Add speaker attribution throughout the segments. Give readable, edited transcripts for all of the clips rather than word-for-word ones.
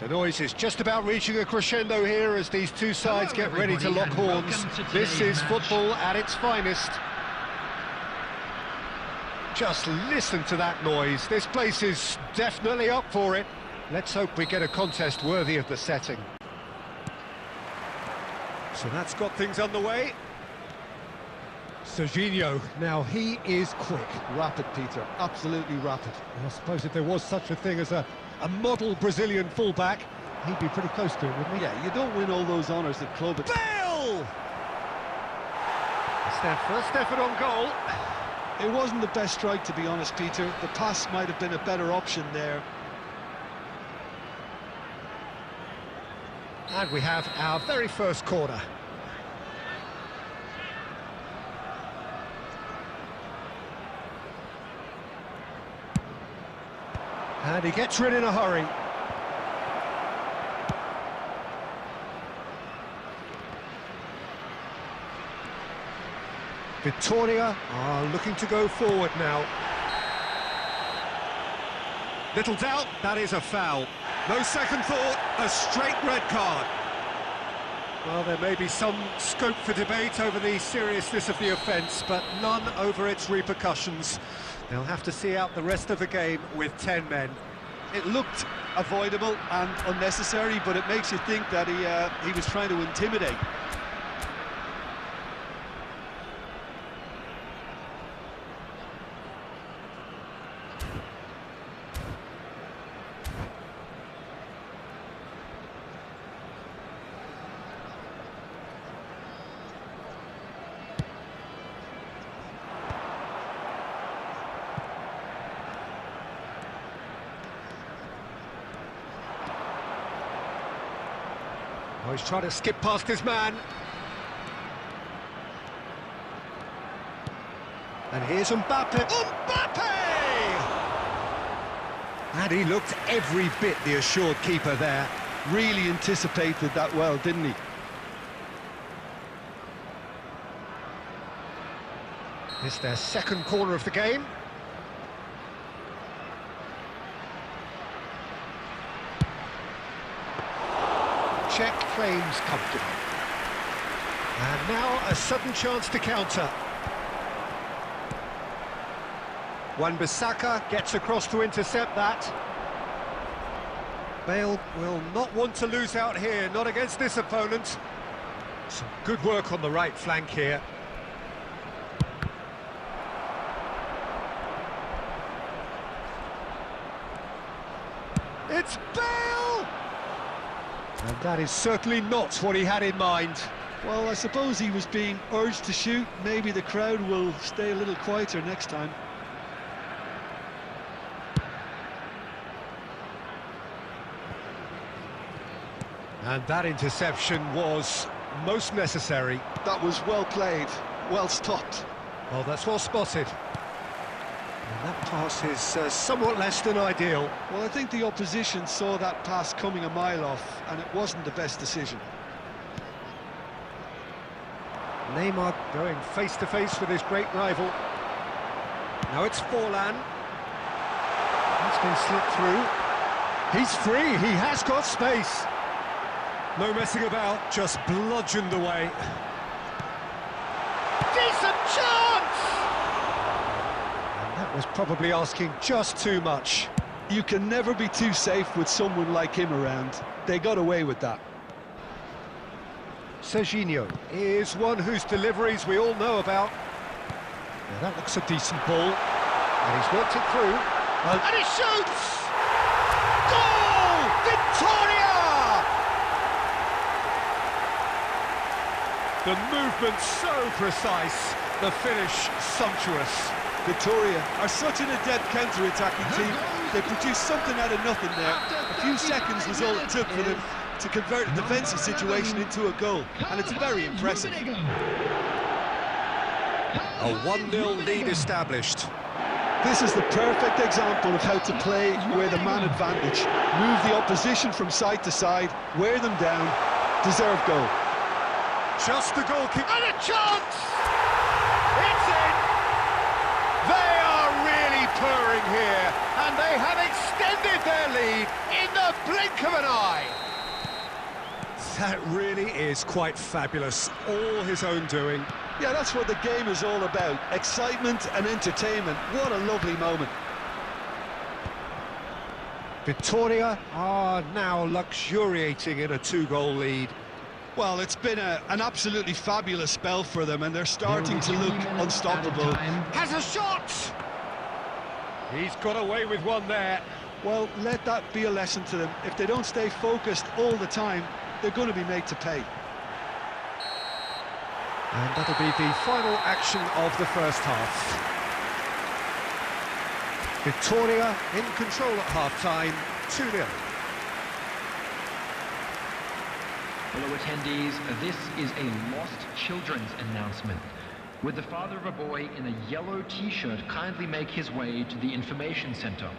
Speaker 1: The noise is just about reaching a crescendo here as these two sides get ready to lock horns. This is football at its finest. Just listen to that noise. This place is definitely up for it. Let's hope we get a contest worthy of the setting. So that's got things underway. Serginho, now he is quick.
Speaker 2: Rapid, Peter, absolutely rapid.
Speaker 1: I suppose if there was such a thing as a model Brazilian fullback, he'd be pretty close to it, wouldn't he?
Speaker 2: Yeah, you don't win all those honours at club.
Speaker 1: Bale! It's their first effort on goal.
Speaker 2: It wasn't the best strike, to be honest, Peter. The pass might have been a better option there.
Speaker 1: And we have our very first corner. And he gets rid in a hurry. Victoria are looking to go forward now. Little doubt, that is a foul. No second thought, a straight red card. Well, there may be some scope for debate over the seriousness of the offence, but none over its repercussions. They'll have to see out the rest of the game with 10 men.
Speaker 2: It looked avoidable and unnecessary, but it makes you think that he was trying to intimidate.
Speaker 1: Oh, he's trying to skip past his man. And here's Mbappe. Mbappe! And he looked every bit the assured keeper there.
Speaker 2: Really anticipated that well, didn't he?
Speaker 1: It's their second corner of the game. Check claims comfortable. And now a sudden chance to counter. Wan-Bissaka gets across to intercept that. Bale will not want to lose out here, not against this opponent. Some good work on the right flank here. It's Bale! And that is certainly not what he had in mind.
Speaker 2: Well, I suppose he was being urged to shoot. Maybe the crowd will stay a little quieter next time.
Speaker 1: And that interception was most necessary.
Speaker 2: That was well played, well stopped.
Speaker 1: Well, that's well spotted. And that pass is somewhat less than ideal.
Speaker 2: Well, I think the opposition saw that pass coming a mile off, and it wasn't the best decision.
Speaker 1: Neymar going face-to-face with his great rival. Now it's Forlan. He's been slipped through. He's free, he has got space. No messing about, just bludgeoned away. Decent chance! And that was probably asking just too much.
Speaker 2: You can never be too safe with someone like him around. They got away with that.
Speaker 1: Serginho is one whose deliveries we all know about. Now that looks a decent ball. And he's worked it through. And he shoots! Goal! Victoria! The movement so precise, the finish sumptuous.
Speaker 2: Victoria are such an adept counter-attacking team. They produced something out of nothing there. A few seconds was all it took for them to convert a defensive situation into a goal, and it's very impressive.
Speaker 1: A 1-0 lead established.
Speaker 2: This is the perfect example of how to play with a man advantage. Move the opposition from side to side, wear them down, deserve goal.
Speaker 1: Just the goalkeeper. And a chance! It's in! They are really purring here, And they have extended their lead in the blink of an eye. That really is quite fabulous. All his own doing.
Speaker 2: Yeah, that's what the game is all about. Excitement and entertainment. What a lovely moment.
Speaker 1: Victoria are now luxuriating in a 2-goal lead.
Speaker 2: Well, it's been an absolutely fabulous spell for them, and they're starting to look unstoppable.
Speaker 1: Has a shot! He's got away with one there.
Speaker 2: Well, let that be a lesson to them. If they don't stay focused all the time, they're going to be made to pay.
Speaker 1: And that'll be the final action of the first half. Victoria in control at half-time, 2-0.
Speaker 3: Fellow attendees, this is a lost children's announcement. Would the father of a boy in a yellow t-shirt kindly make his way to the information center?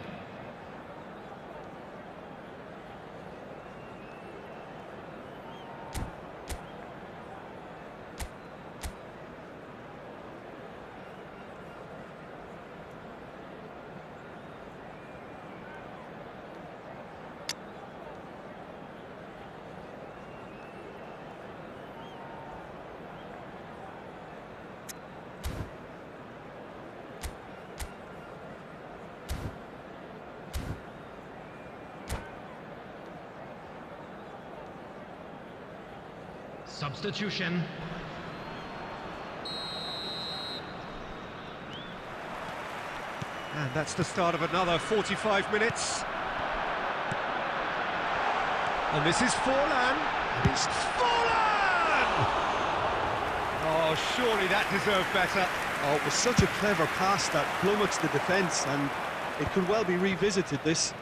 Speaker 3: Substitution.
Speaker 1: And that's the start of another 45 minutes. And this is Forlan. And it's Forlan! Oh, surely that deserved better.
Speaker 2: Oh, it was such a clever pass that flummoxed the defence, and it could well be revisited, this.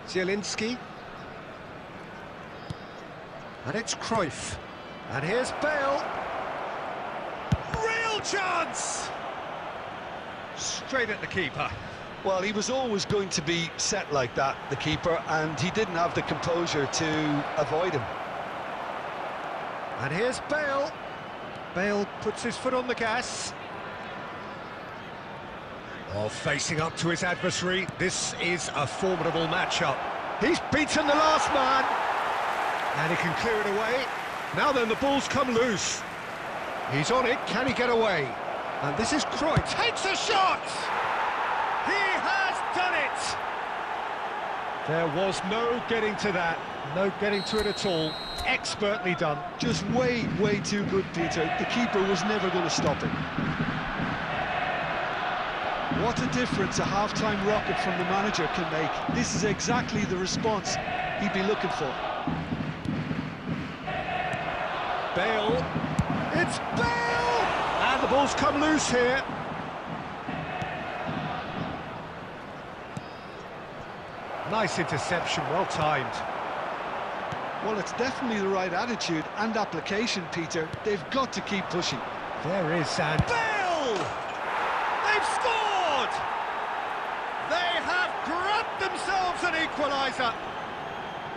Speaker 1: Zielinski. And it's Cruyff. And here's Bale. Real chance! Straight at the keeper.
Speaker 2: Well, he was always going to be set like that, the keeper, and he didn't have the composure to avoid him.
Speaker 1: And here's Bale. Bale puts his foot on the gas. Oh, facing up to his adversary. This is a formidable matchup. He's beaten the last man. And he can clear it away. Now then, the ball's come loose. He's on it. Can he get away? And this is Cruyff. Takes a shot! He has done it! There was no getting to that. No getting to it at all. Expertly done.
Speaker 2: Just way, way too good, Peter. The keeper was never going to stop it. What a difference a half-time rocket from the manager can make. This is exactly the response he'd be looking for.
Speaker 1: Bale. It's Bale! And the ball's come loose here. Nice interception, well timed.
Speaker 2: Well, it's definitely the right attitude and application, Peter. They've got to keep pushing.
Speaker 1: There is, and Bale! They've scored! They have grabbed themselves an equaliser.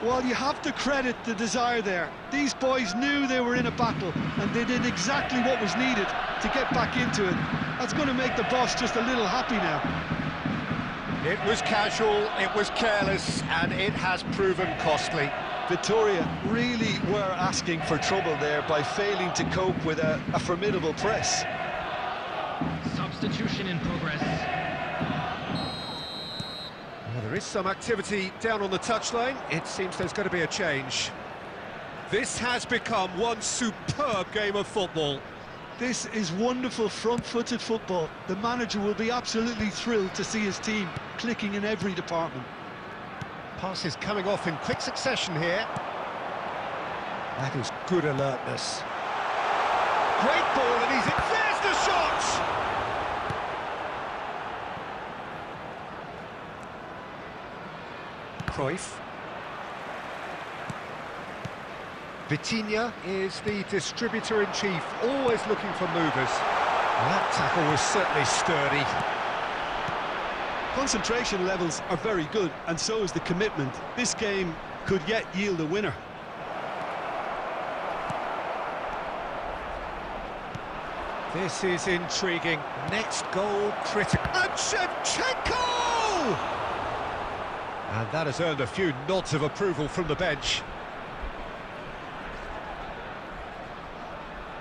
Speaker 2: Well, you have to credit the desire there. These boys knew they were in a battle, and they did exactly what was needed to get back into it. That's going to make the boss just a little happy now.
Speaker 1: It was casual, it was careless, and it has proven costly.
Speaker 2: Victoria really were asking for trouble there by failing to cope with a formidable press.
Speaker 3: Substitution in progress.
Speaker 1: Well, there is some activity down on the touchline. It seems there's going to be a change. This has become one superb game of football.
Speaker 2: This is wonderful front-footed football. The manager will be absolutely thrilled to see his team clicking in every department.
Speaker 1: Passes coming off in quick succession here. That is good alertness. Great ball, and there's the shot! Cruyff. Vitinha is the distributor-in-chief, always looking for movers. That tackle was certainly sturdy.
Speaker 2: Concentration levels are very good, and so is the commitment. This game could yet yield a winner.
Speaker 1: This is intriguing. Next goal critical. And Shevchenko! And that has earned a few nods of approval from the bench.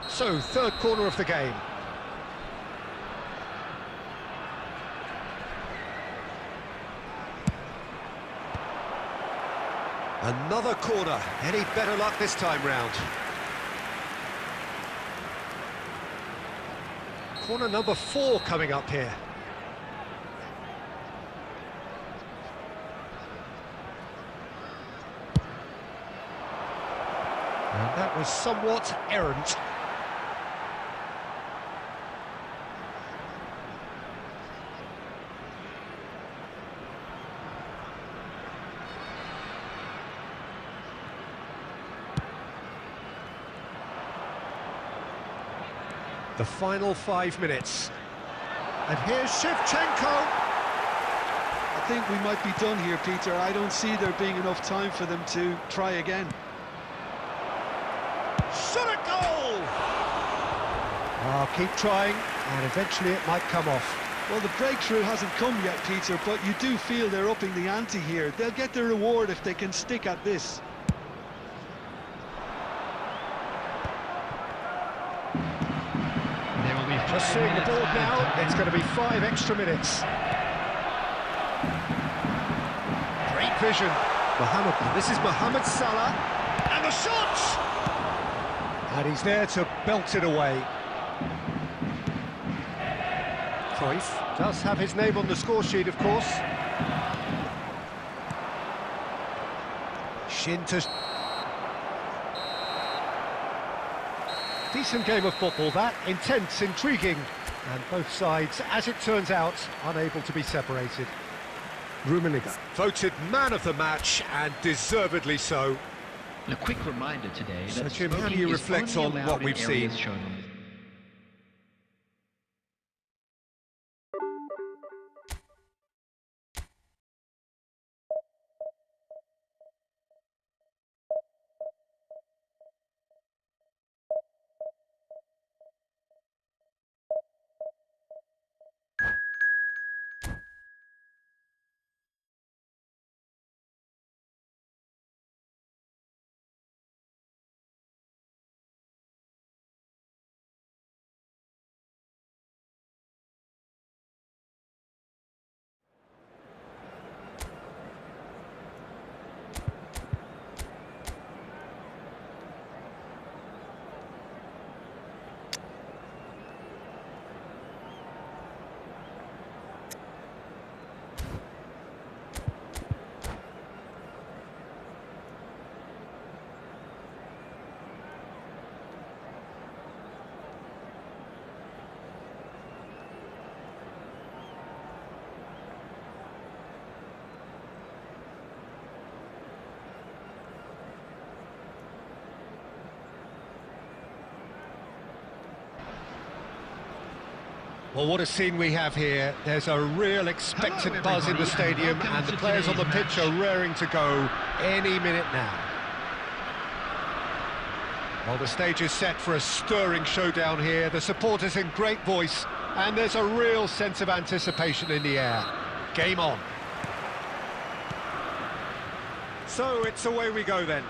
Speaker 1: So, third corner of the game. Another corner. Any better luck this time round? Corner number 4 coming up here. And that was somewhat errant. The final 5 minutes. And here's Shevchenko.
Speaker 2: I think we might be done here, Peter. I don't see there being enough time for them to try again.
Speaker 1: Shot a goal! Oh, keep trying, and eventually it might come off.
Speaker 2: Well, the breakthrough hasn't come yet, Peter, but you do feel they're upping the ante here. They'll get their reward if they can stick at this.
Speaker 1: Just seeing the board now, it's going to be 5 extra minutes. Great vision. This is Mohamed Salah, and the shot! And he's there to belt it away. Cruyff does have his name on the score sheet, of course. Shin to... Decent game of football, that. Intense, intriguing, and both sides, as it turns out, unable to be separated. Rummenigge voted man of the match, and deservedly so.
Speaker 3: And a quick reminder today
Speaker 1: So,
Speaker 3: that
Speaker 1: Jim, how do
Speaker 3: smoking
Speaker 1: you
Speaker 3: is
Speaker 1: reflect
Speaker 3: only
Speaker 1: on
Speaker 3: allowed
Speaker 1: what
Speaker 3: in
Speaker 1: we've
Speaker 3: areas
Speaker 1: seen?
Speaker 3: shown on the
Speaker 1: Well, what a scene we have here. There's a real expectant buzz in the stadium, and the players on the pitch are raring to go any minute now. Well, the stage is set for a stirring showdown here. The supporters in great voice, and there's a real sense of anticipation in the air. Game on. So it's away we go then.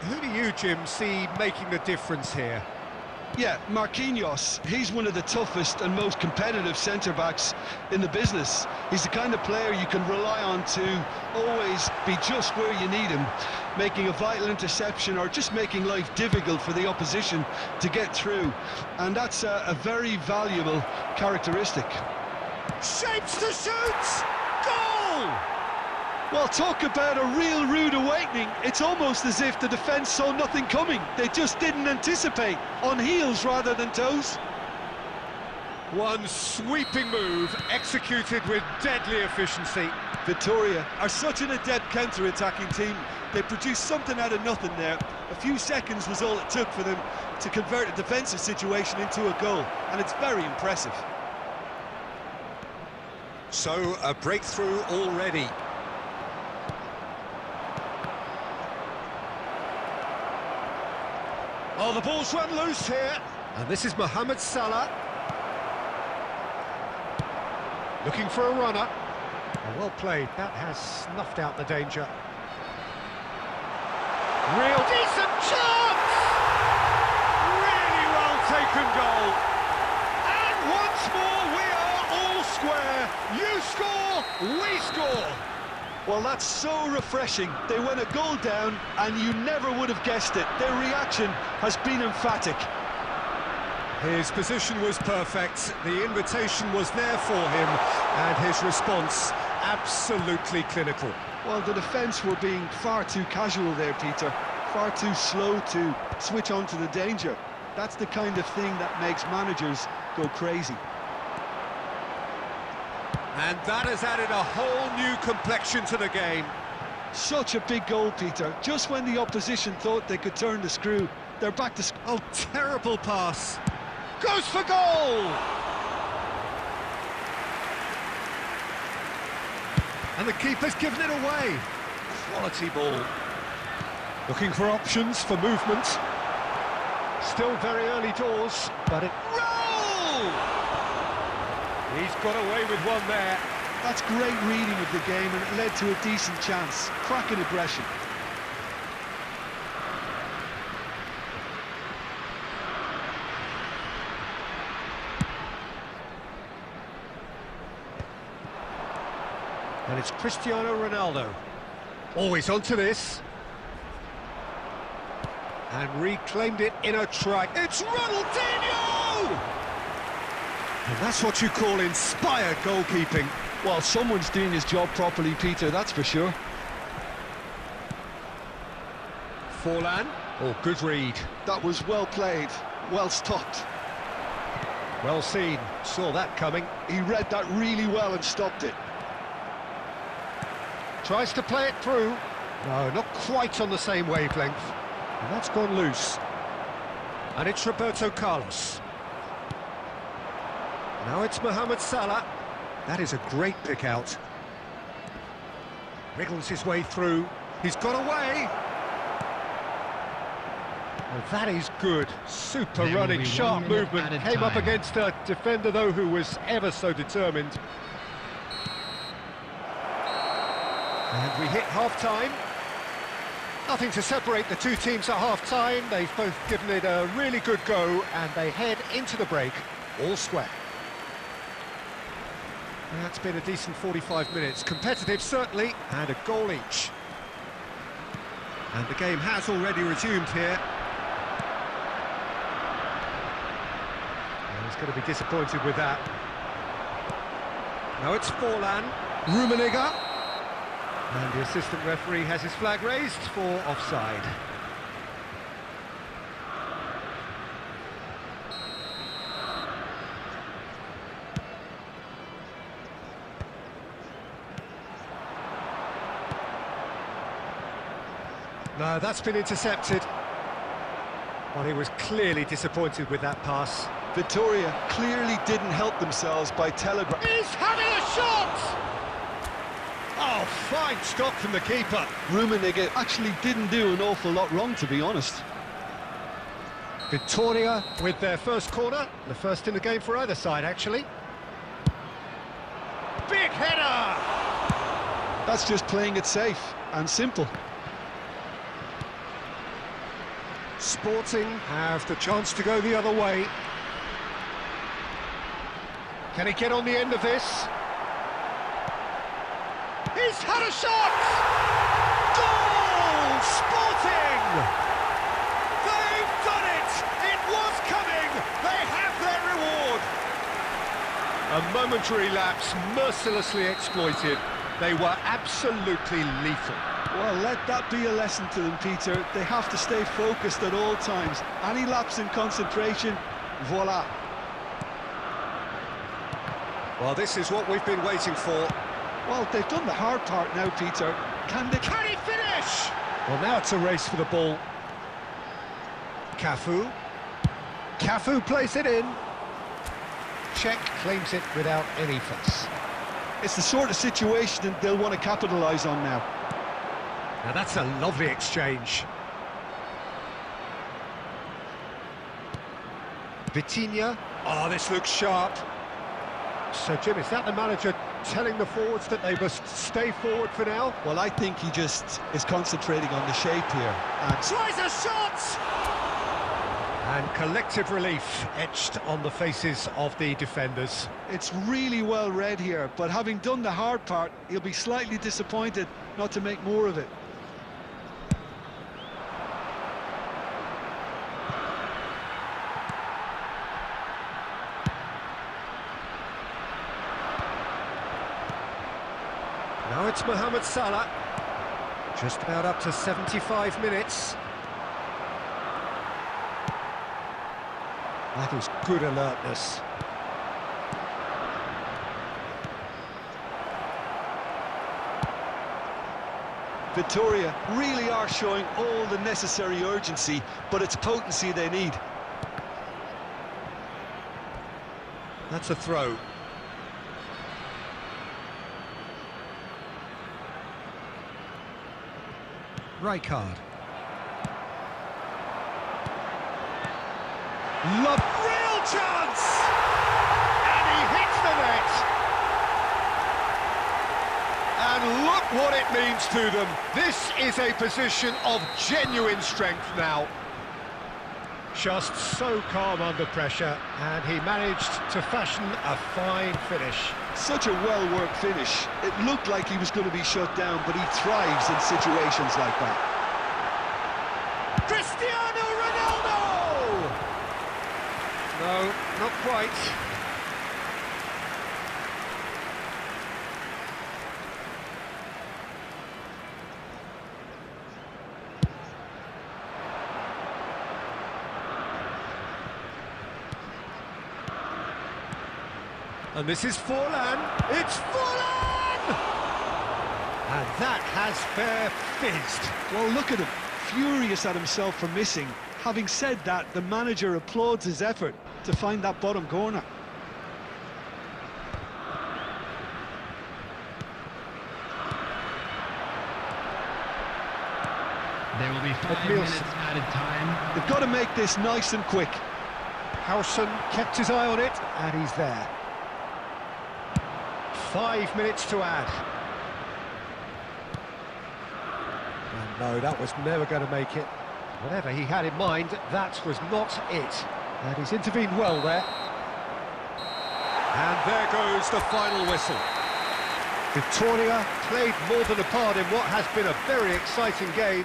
Speaker 1: Who do you, Jim, see making the difference here?
Speaker 2: Yeah, Marquinhos, he's one of the toughest and most competitive centre-backs in the business. He's the kind of player you can rely on to always be just where you need him, making a vital interception or just making life difficult for the opposition to get through. And that's a very valuable characteristic.
Speaker 1: Shapes to shoot! Goal!
Speaker 2: Well, talk about a real rude awakening. It's almost as if the defence saw nothing coming. They just didn't anticipate, on heels rather than toes.
Speaker 1: One sweeping move, executed with deadly efficiency.
Speaker 2: Victoria are such an adept counter-attacking team. They produced something out of nothing there. A few seconds was all it took for them to convert a defensive situation into a goal, and it's very impressive.
Speaker 1: So, a breakthrough already. Oh, the ball's run loose here. And this is Mohamed Salah. Looking for a runner. Oh, well played. That has snuffed out the danger. Real decent chance! Really well taken goal. And once more we are all square. You score, we score.
Speaker 2: Well, that's so refreshing. They went a goal down and you never would have guessed it. Their reaction has been emphatic.
Speaker 1: His position was perfect, the invitation was there for him, and his response absolutely clinical.
Speaker 2: Well, the defence were being far too casual there, Peter. Far too slow to switch on to the danger. That's the kind of thing that makes managers go crazy.
Speaker 1: And that has added a whole new complexion to the game.
Speaker 2: Such a big goal, Peter. Just when the opposition thought they could turn the screw, they're back to...
Speaker 1: Oh, terrible pass. Goes for goal! And the keeper's given it away. Quality ball. Looking for options for movement. Still very early doors, but it... Roll! He's got away with one there.
Speaker 2: That's great reading of the game, and it led to a decent chance. Cracking aggression.
Speaker 1: And it's Cristiano Ronaldo. Always onto this. And reclaimed it in a try. It's Ronaldinho! And that's what you call inspired goalkeeping.
Speaker 2: Well, someone's doing his job properly, Peter, that's for sure.
Speaker 1: Forlan. Oh, good read.
Speaker 2: That was well played, well stopped.
Speaker 1: Well seen. Saw that coming.
Speaker 2: He read that really well and stopped it.
Speaker 1: Tries to play it through. No, not quite on the same wavelength. And that's gone loose. And it's Roberto Carlos. Now it's Mohamed Salah. That is a great pick out. Wriggles his way through. He's got away. Well, that is good. Super running, sharp movement. Came up against a defender, though, who was ever so determined. And we hit half-time. Nothing to separate the two teams at half-time. They've both given it a really good go, and they head into the break all square. And that's been a decent 45 minutes. Competitive, certainly, and a goal each. And the game has already resumed here. And he's going to be disappointed with that. Now it's Forlan. Rummenigge. And the assistant referee has his flag raised for offside. No, that's been intercepted. Well, he was clearly disappointed with that pass.
Speaker 2: Victoria clearly didn't help themselves by telegraph.
Speaker 1: He's having a shot! Oh, fine stop from the keeper.
Speaker 2: Rummenigge actually didn't do an awful lot wrong, to be honest.
Speaker 1: Victoria with their first corner, the first in the game for either side, actually. Big header!
Speaker 2: That's just playing it safe and simple.
Speaker 1: Sporting have the chance to go the other way. Can he get on the end of this? He's had a shot! Goal! Sporting! They've done it! It was coming! They have their reward! A momentary lapse, mercilessly exploited. They were absolutely lethal.
Speaker 2: Well, let that be a lesson to them, Peter. They have to stay focused at all times. Any lapse in concentration, voila.
Speaker 1: Well, this is what we've been waiting for.
Speaker 2: Well, they've done the hard part now, Peter. Can
Speaker 1: he finish? Well, now it's a race for the ball. Cafu. Cafu plays it in. Czech claims it without any fuss.
Speaker 2: It's the sort of situation they'll want to capitalise on now.
Speaker 1: Now that's a lovely exchange. Vitinha. Oh, this looks sharp. So, Jim, is that the manager telling the forwards that they must stay forward for now?
Speaker 2: Well, I think he just is concentrating on the shape here. And
Speaker 1: Tries a shot! And collective relief etched on the faces of the defenders.
Speaker 2: it's really well read here, but having done the hard part, he'll be slightly disappointed not to make more of it.
Speaker 1: Now it's Mohamed Salah. Just about up to 75 minutes. That is good alertness.
Speaker 2: Victoria really are showing all the necessary urgency, but it's potency they need.
Speaker 1: That's a throw. Rijkaard. Real chance! And he hits the net! And look what it means to them. This is a position of genuine strength now. Just so calm under pressure, and he managed to fashion a fine finish.
Speaker 2: Such a well-worked finish. It looked like he was going to be shut down, but he thrives in situations like that.
Speaker 1: Cristiano Ronaldo! No, not quite. And this is Forlan. It's Forlan! And that has fair fizzed.
Speaker 2: Well, look at him, furious at himself for missing. Having said that, the manager applauds his effort to find that bottom corner.
Speaker 3: There will be 5 minutes added time.
Speaker 2: They've got to make this nice and quick.
Speaker 1: Howson kept his eye on it, and he's there. 5 minutes to add. And no, that was never going to make it. Whatever he had in mind, that was not it. And he's intervened well there. And there goes the final whistle. Victoria played more than a part in what has been a very exciting game.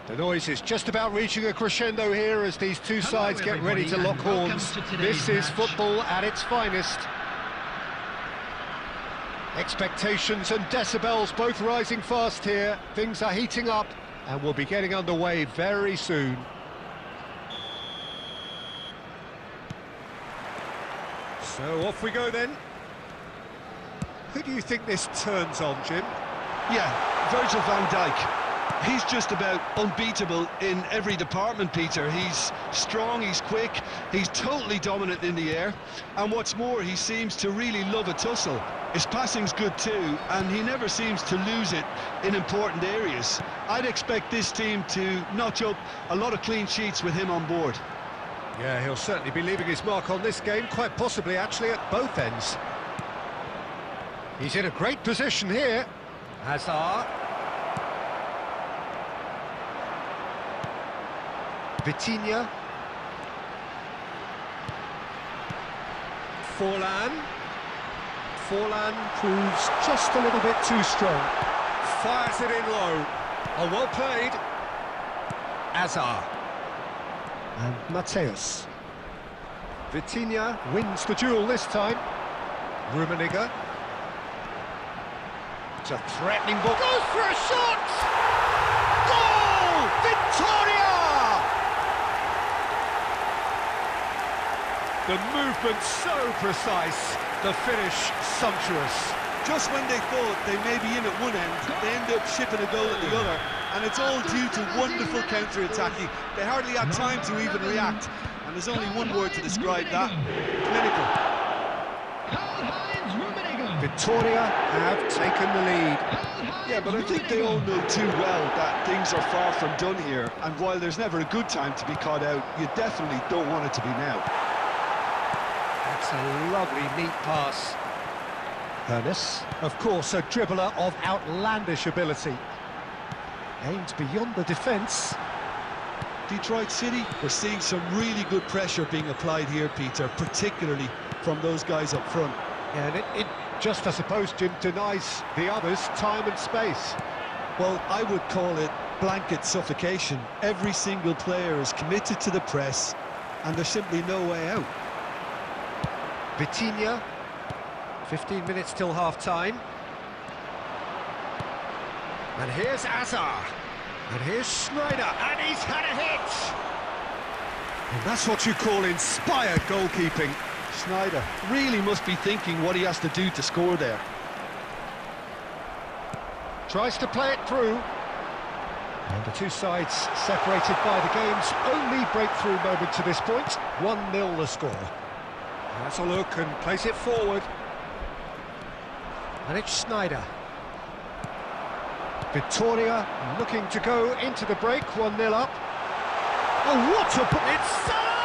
Speaker 1: The noise is just about reaching a crescendo here as these two sides get ready to lock horns. This is football at its finest. Expectations and decibels both rising fast here. Things are heating up and we'll be getting underway very soon. So off we go then. Who do you think this turns on, Jim?
Speaker 2: Yeah, Virgil van Dijk. He's just about unbeatable in every department, Peter. He's strong, he's quick, he's totally dominant in the air, and what's more, he seems to really love a tussle. His passing's good too, and he never seems to lose it in important areas. I'd expect this team to notch up a lot of clean sheets with him on board.
Speaker 1: Yeah, he'll certainly be leaving his mark on this game, quite possibly actually at both ends. He's in a great position here. Hazard. Vitinha. Forlan. Forlan proves just a little bit too strong. Fires it in low. Oh, well played. Hazard. And Mateus. Vitinha wins the duel this time. Rummenigge. It's a threatening ball. Goes for a shot! Goal! Victoria! The movement so precise, the finish sumptuous.
Speaker 2: Just when they thought they may be in at one end, they end up shipping a goal at the other, and it's all due to wonderful counter-attacking. They hardly had time to even react, and there's only one word to describe that: clinical.
Speaker 1: Victoria have taken the lead.
Speaker 2: Yeah, but I think they all know too well that things are far from done here, and while there's never a good time to be caught out, you definitely don't want it to be now.
Speaker 1: That's a lovely, neat pass. Ernest, of course, a dribbler of outlandish ability. Aimed beyond the defence.
Speaker 2: Detroit City, we're seeing some really good pressure being applied here, Peter, particularly from those guys up front.
Speaker 1: Yeah, and it just, I suppose, Jim, denies the others time and space.
Speaker 2: Well, I would call it blanket suffocation. Every single player is committed to the press, and there's simply no way out.
Speaker 1: Vitinha, 15 minutes till half-time. And here's Hazard. And here's Schneider, and he's had a hit! And that's what you call inspired goalkeeping.
Speaker 2: Schneider really must be thinking what he has to do to score there.
Speaker 1: Tries to play it through. And the two sides separated by the game's only breakthrough moment to this point. 1-0 the score. Has a look and plays it forward. And it's Schneider. Victoria looking to go into the break, 1-0 up. Oh, what a... It's Salah!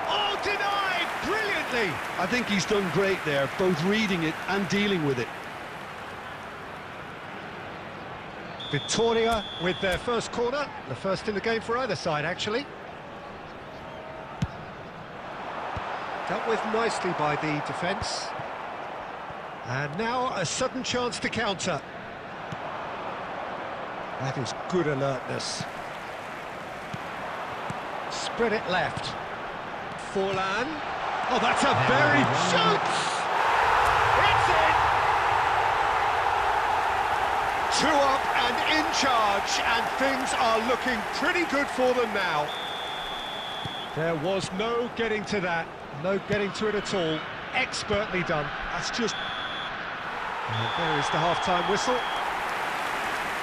Speaker 1: Oh, denied brilliantly!
Speaker 2: I think he's done great there, both reading it and dealing with it.
Speaker 1: Victoria with their first corner, the first in the game for either side, actually. Dealt with nicely by the defence. And now a sudden chance to counter. That is good alertness. Spread it left. Forlan. Oh, that's a very shoots! It's in! 2 up and in charge, and things are looking pretty good for them now. There was no getting to that, no getting to it at all. Expertly done.
Speaker 2: That's just...
Speaker 1: And there is the half-time whistle.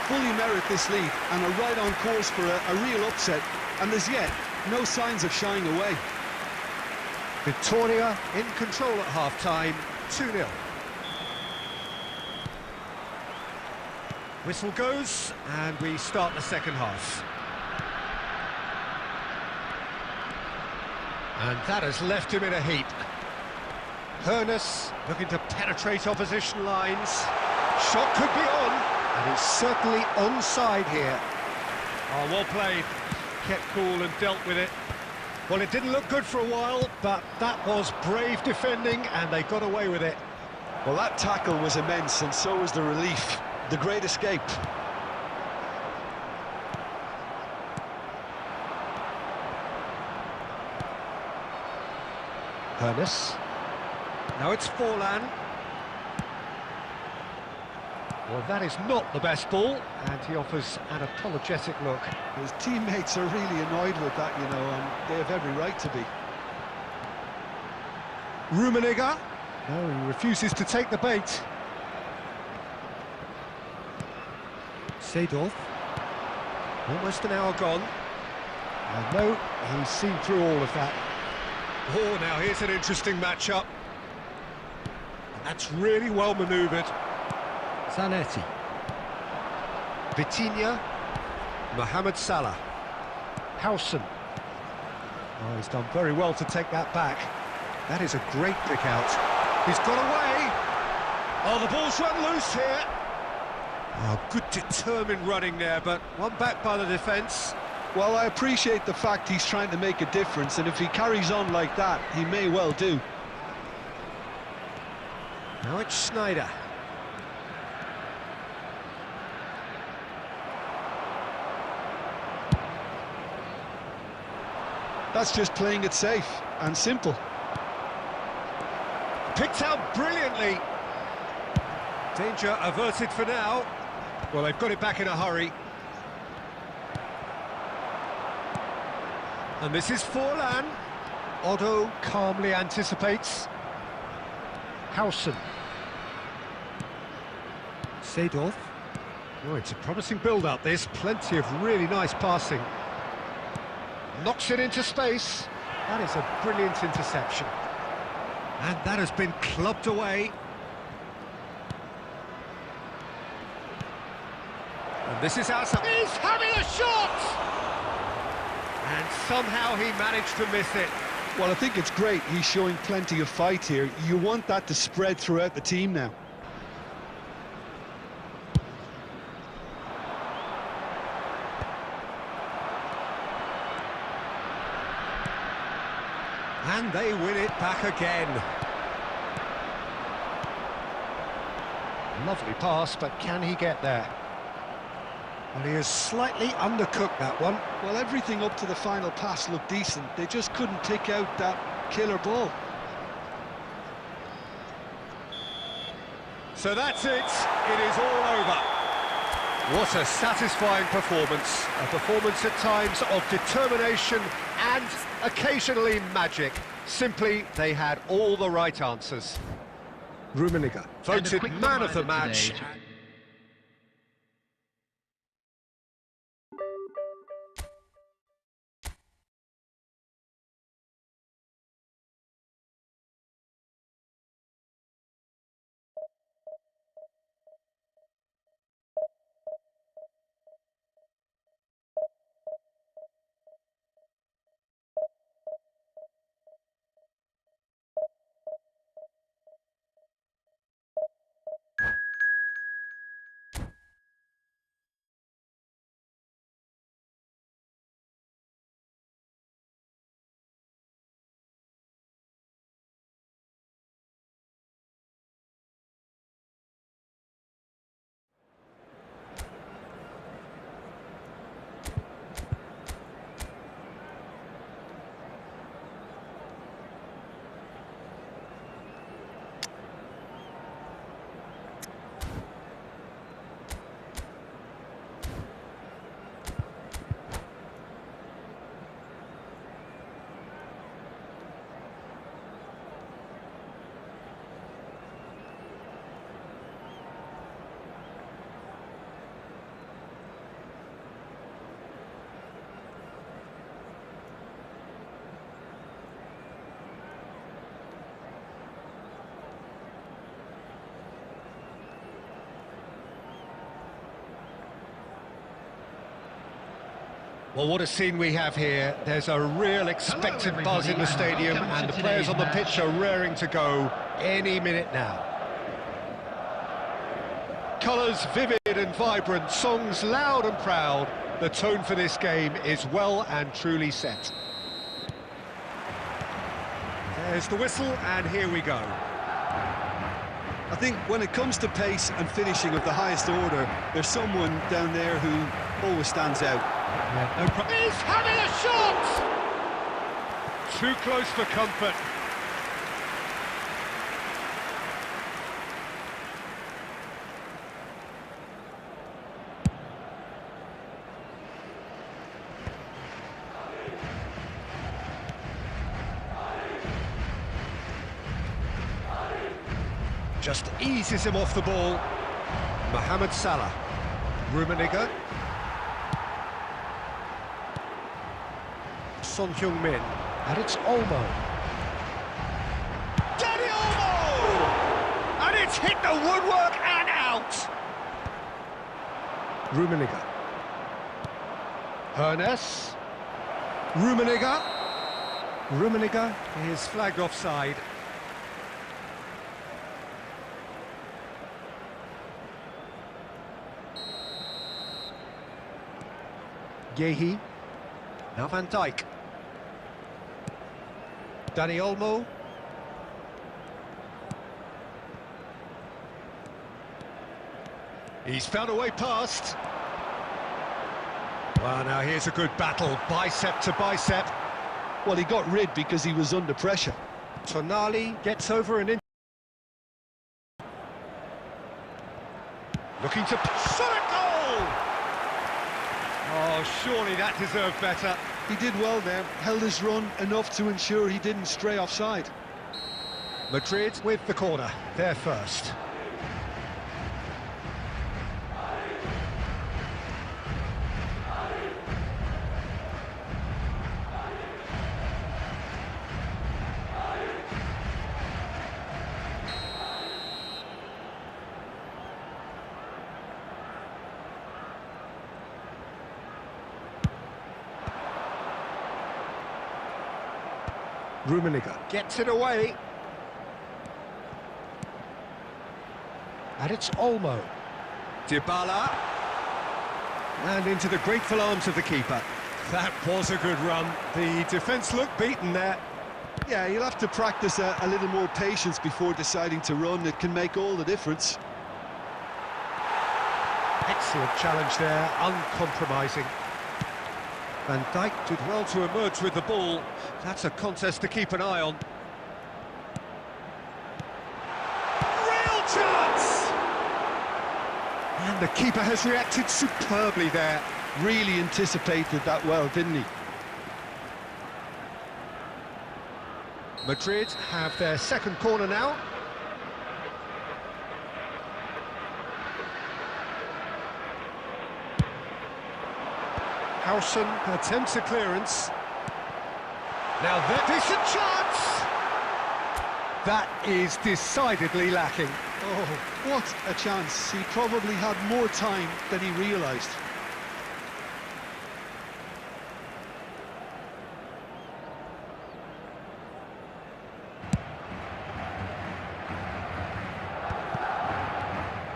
Speaker 2: Fully merit this lead and are right on course for a real upset, and as yet no signs of shying away.
Speaker 1: Victoria in control at half-time, 2-0. Whistle goes, and we start the second half. And that has left him in a heap. Hoeneß looking to penetrate opposition lines. Shot could be on, and he's certainly onside here. Oh, well played. Kept cool and dealt with it. Well, it didn't look good for a while, but that was brave defending, and they got away with it.
Speaker 2: Well, that tackle was immense, and so was the relief. The great escape.
Speaker 1: Hoeneß. Now it's Forlan. Well, that is not the best ball, and he offers an apologetic look.
Speaker 2: His teammates are really annoyed with that, you know, and they have every right to be.
Speaker 1: Rummenigge. No, he refuses to take the bait. Seedorf. Almost an hour gone. And no, he's seen through all of that. Oh, now here's an interesting matchup. And that's really well manoeuvred. Zanetti. Vitinha. Mohamed Salah. Howson. Oh, he's done very well to take that back. That is a great pick out. He's got away. Oh, the ball's run loose here. Oh, good determined running there, but one back by the defence.
Speaker 2: Well, I appreciate the fact he's trying to make a difference, and if he carries on like that, he may well do.
Speaker 1: Now it's Schneider.
Speaker 2: That's just playing it safe and simple.
Speaker 1: Picked out brilliantly. Danger averted for now. Well, they've got it back in a hurry. And this is Forlan. Otto calmly anticipates. Howson. Seedorf. Oh, it's a promising build-up, this. Plenty of really nice passing. Knocks it into space. That is a brilliant interception. And that has been clubbed away. And this is outside. He's having a shot! And somehow he managed to miss it.
Speaker 2: Well, I think it's great. He's showing plenty of fight here. You want that to spread throughout the team now.
Speaker 1: And they win it back again. Lovely pass, but can he get there? Well, he has slightly undercooked that one.
Speaker 2: Well, everything up to the final pass looked decent. They just couldn't pick out that killer ball.
Speaker 1: So that's it. It is all over. What a satisfying performance. A performance at times of determination and occasionally magic. Simply, they had all the right answers. Rummenigge voted man of the match. Well, what a scene we have here. There's a real expected buzz in the stadium, and the players on the pitch are raring to go any minute now. Colours vivid and vibrant, songs loud and proud. The tone for this game is well and truly set. There's the whistle, and here we go.
Speaker 2: I think when it comes to pace and finishing of the highest order, there's someone down there who always stands out.
Speaker 1: Yeah, no He's having a shot! Too close for comfort. Just eases him off the ball. Mohamed Salah. Rummenigge. Son Heung-min. And it's Olmo. Danny Olmo! And it's hit the woodwork and out! Rummenigge. Hernes. Rummenigge. Rummenigge is flagged offside. Yehi. Now Van Dijk. Danny Olmo. He's found a way past. Well, now here's a good battle, bicep to bicep.
Speaker 2: Well, he got rid because he was under pressure.
Speaker 1: Tonali gets over and in. Looking to shot a goal! Oh, surely that deserved better.
Speaker 2: He did well there, held his run enough to ensure he didn't stray offside.
Speaker 1: Madrid with the corner, they're first. Rummenigge gets it away. And it's Olmo. Dybala. And into the grateful arms of the keeper. That was a good run. The defence looked beaten there.
Speaker 2: Yeah, you'll have to practice a little more patience before deciding to run. It can make all the difference.
Speaker 1: Excellent challenge there, uncompromising. Van Dijk did well to emerge with the ball. That's a contest to keep an eye on. Real chance! And the keeper has reacted superbly there.
Speaker 2: Really anticipated that well, didn't he?
Speaker 1: Madrid have their second corner now. Howson attempts a clearance. Now there's a chance! That is decidedly lacking.
Speaker 2: Oh, what a chance. He probably had more time than he realised.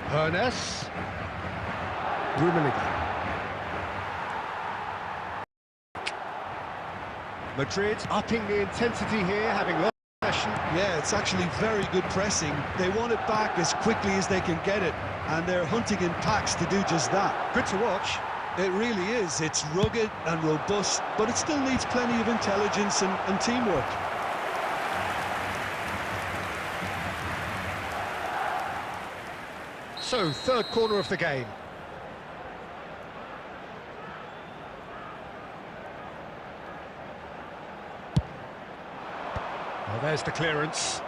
Speaker 1: Hernes. Rummenigge. Madrid upping the intensity here, having lost possession.
Speaker 2: Yeah, it's actually very good pressing. They want it back as quickly as they can get it, and they're hunting in packs to do just that.
Speaker 1: Good to watch.
Speaker 2: It really is. It's rugged and robust, but it still needs plenty of intelligence and teamwork.
Speaker 1: So, third corner of the game. Well, there's the clearance.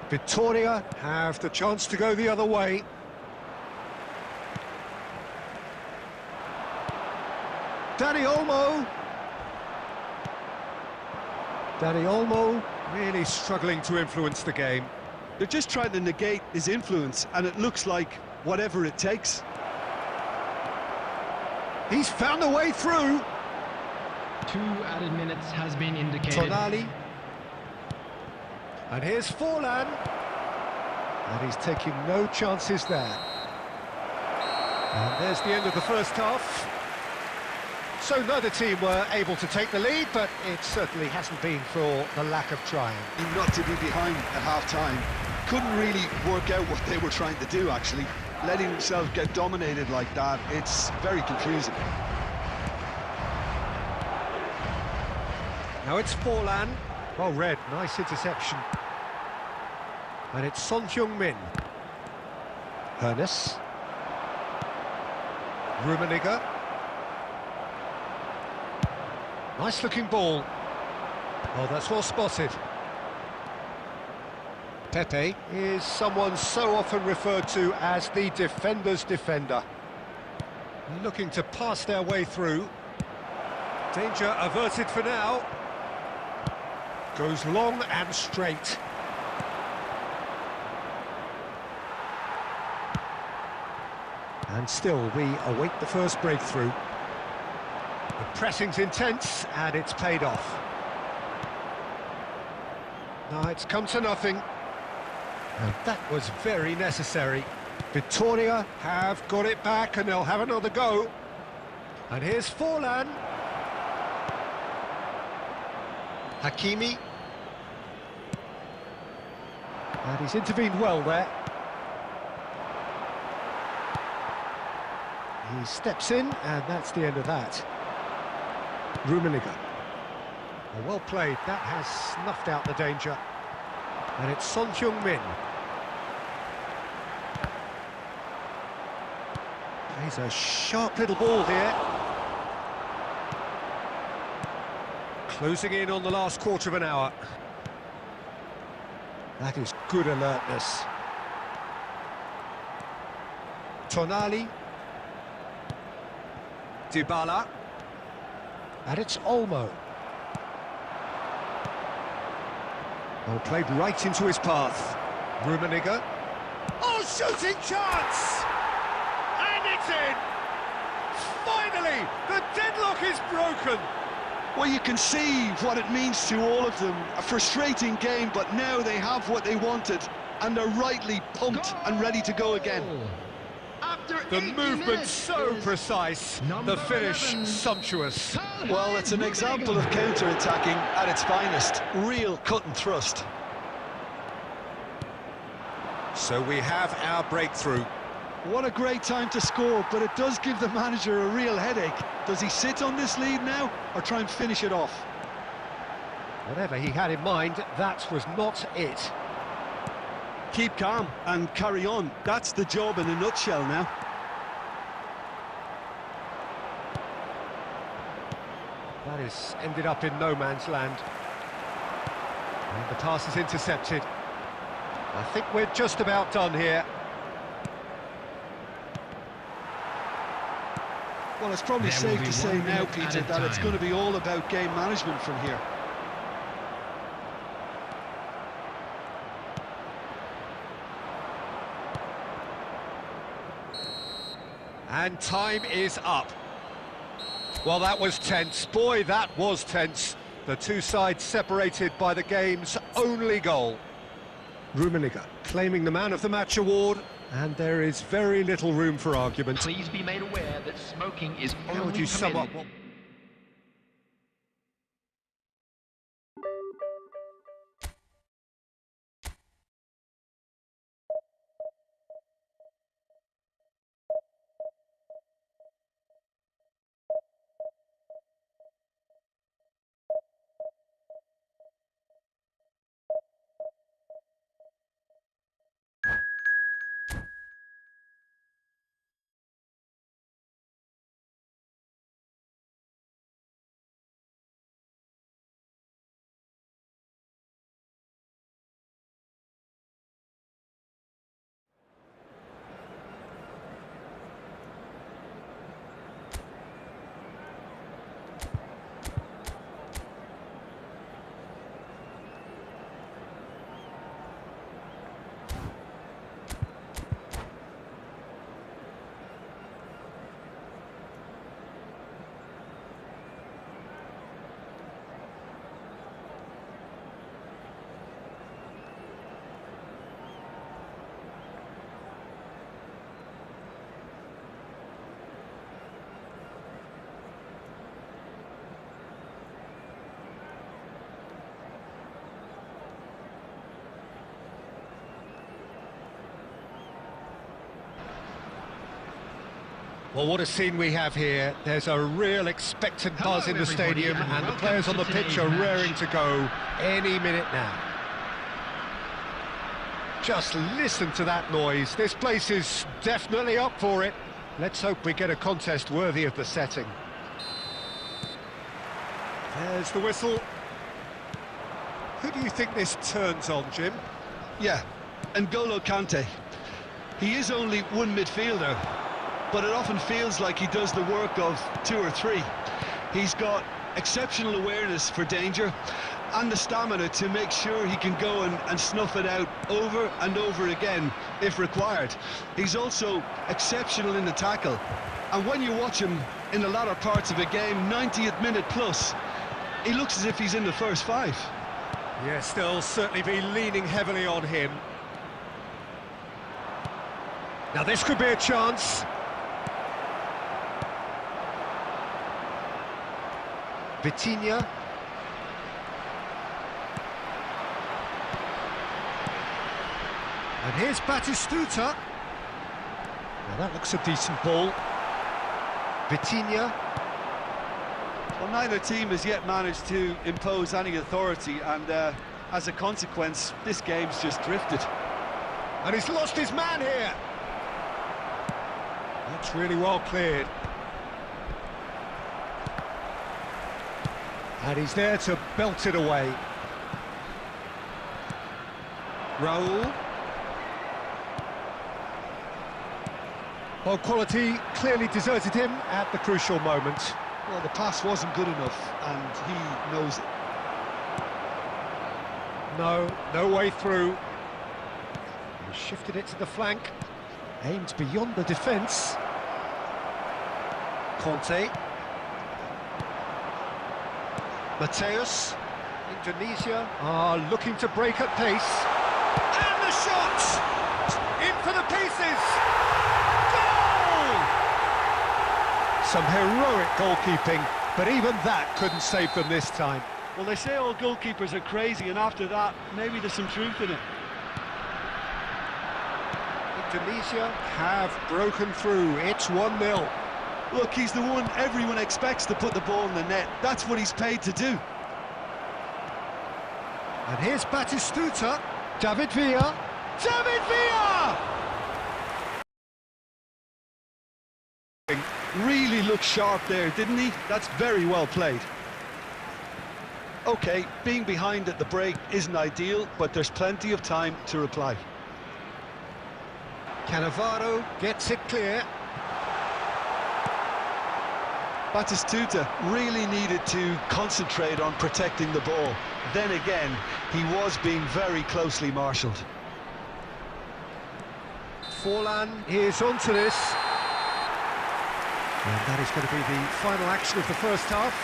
Speaker 1: Victoria have the chance to go the other way. Danny Olmo. Danny Olmo really struggling to influence the game.
Speaker 2: They're just trying to negate his influence, and it looks like whatever it takes.
Speaker 1: He's found a way through.
Speaker 3: 2 added minutes has been indicated.
Speaker 1: Tonali. And here's Forlan. And he's taking no chances there. And there's the end of the first half. So neither team were able to take the lead, but it certainly hasn't been for the lack of trying.
Speaker 2: Not to be behind at half-time. Couldn't really work out what they were trying to do, actually. Letting themselves get dominated like that, it's very confusing.
Speaker 1: Now it's Forlan. Well read, nice interception. And it's Son Heung-min. Hernes. Rummenigge. Nice looking ball. Oh, that's well spotted. Pepe is someone so often referred to as the defender's defender. Looking to pass their way through. Danger averted for now. Goes long and straight. And still we await the first breakthrough. The pressing's intense and it's paid off. No, it's come to nothing. And that was very necessary. Victoria have got it back and they'll have another go. And here's Forlan. Hakimi. And he's intervened well there. He steps in, and that's the end of that. Rummenigge. Well played, that has snuffed out the danger. And it's Son Heung-min. Plays a sharp little ball here. Closing in on the last quarter of an hour. That is good alertness. Tonali. Dybala. And it's Olmo. Well, played right into his path. Rummenigge. Oh, shooting chance! And it's in! Finally, the deadlock is broken!
Speaker 2: Well, you can see what it means to all of them. A frustrating game, but now they have what they wanted, and they're rightly pumped and ready to go again.
Speaker 1: The movement so precise, the finish sumptuous.
Speaker 2: Well, it's an example of counter-attacking at its finest. Real cut and thrust.
Speaker 1: So we have our breakthrough.
Speaker 2: What a great time to score, but it does give the manager a real headache. Does he sit on this lead now, or try and finish it off?
Speaker 1: Whatever he had in mind, that was not it.
Speaker 2: Keep calm and carry on. That's the job in a nutshell now.
Speaker 1: That has ended up in no man's land. And the pass is intercepted. I think we're just about done here.
Speaker 2: Well, it's probably safe to say now, Peter, that it's going to be all about game management from here.
Speaker 1: And time is up. Well, that was tense. Boy, that was tense. The two sides separated by the game's only goal. Rummenigge claiming the Man of the Match award, and there is very little room for argument.
Speaker 3: Please be made aware that smoking is only
Speaker 1: How would you sum up
Speaker 3: permitted.
Speaker 1: what... Well, what a scene we have here. There's a real expectant buzz in the stadium, and the players on the pitch are raring to go any minute now. Just listen to that noise. This place is definitely up for it. Let's hope we get a contest worthy of the setting. There's the whistle. Who do you think this turns on, Jim?
Speaker 2: Yeah, N'Golo Kante. He is only one midfielder, but it often feels like he does the work of two or three. He's got exceptional awareness for danger and the stamina to make sure he can go and snuff it out over and over again if required. He's also exceptional in the tackle, and when you watch him in the latter parts of a game, 90th minute plus, he looks as if he's in the first five.
Speaker 1: Yes, they'll certainly be leaning heavily on him. Now this could be a chance. Vitinha. And here's Batistuta. Now that looks a decent ball. Vitinha.
Speaker 2: Well, neither team has yet managed to impose any authority, and as a consequence, this game's just drifted.
Speaker 1: And he's lost his man here. That's really well cleared. And he's there to belt it away. Raul. Well, quality clearly deserted him at the crucial moment.
Speaker 2: Well, the pass wasn't good enough, and he knows it.
Speaker 1: No way through. He shifted it to the flank. Aimed beyond the defence. Conte. Mateus. Indonesia are looking to break at pace. And the shot! In for the pieces! Goal! Some heroic goalkeeping, but even that couldn't save them this time.
Speaker 2: Well, they say all goalkeepers are crazy, and after that, maybe there's some truth in it.
Speaker 1: Indonesia have broken through. It's 1-0.
Speaker 2: Look, he's the one everyone expects to put the ball in the net. That's what he's paid to do.
Speaker 1: And here's Batistuta. David Villa. David Villa!
Speaker 2: Really looked sharp there, didn't he? That's very well played. OK, being behind at the break isn't ideal, but there's plenty of time to reply.
Speaker 1: Cannavaro gets it clear.
Speaker 2: Batistuta really needed to concentrate on protecting the ball. Then again, he was being very closely marshalled.
Speaker 1: Forlan is onto this. And that is going to be the final action of the first half.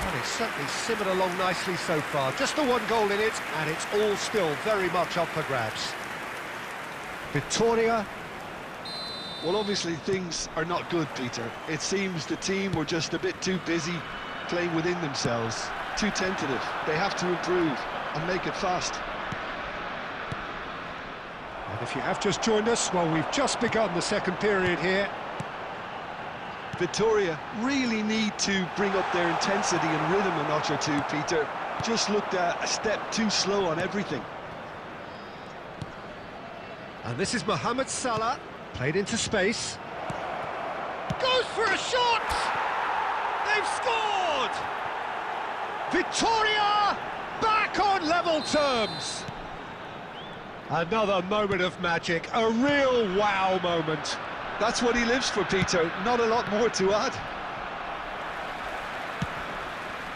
Speaker 1: And it's certainly simmered along nicely so far. Just the one goal in it, and it's all still very much up for grabs. Victoria.
Speaker 2: Well, obviously things are not good, Peter. It seems the team were just a bit too busy playing within themselves, too tentative. They have to improve and make it fast.
Speaker 1: And if you have just joined us, well, we've just begun the second period here.
Speaker 2: Victoria really need to bring up their intensity and rhythm a notch or two, Peter. Just looked a step too slow on everything.
Speaker 1: And this is Mohamed Salah, played into space. Goes for a shot! They've scored! Victoria back on level terms! Another moment of magic, a real wow moment.
Speaker 2: That's what he lives for, Peter. Not a lot more to add.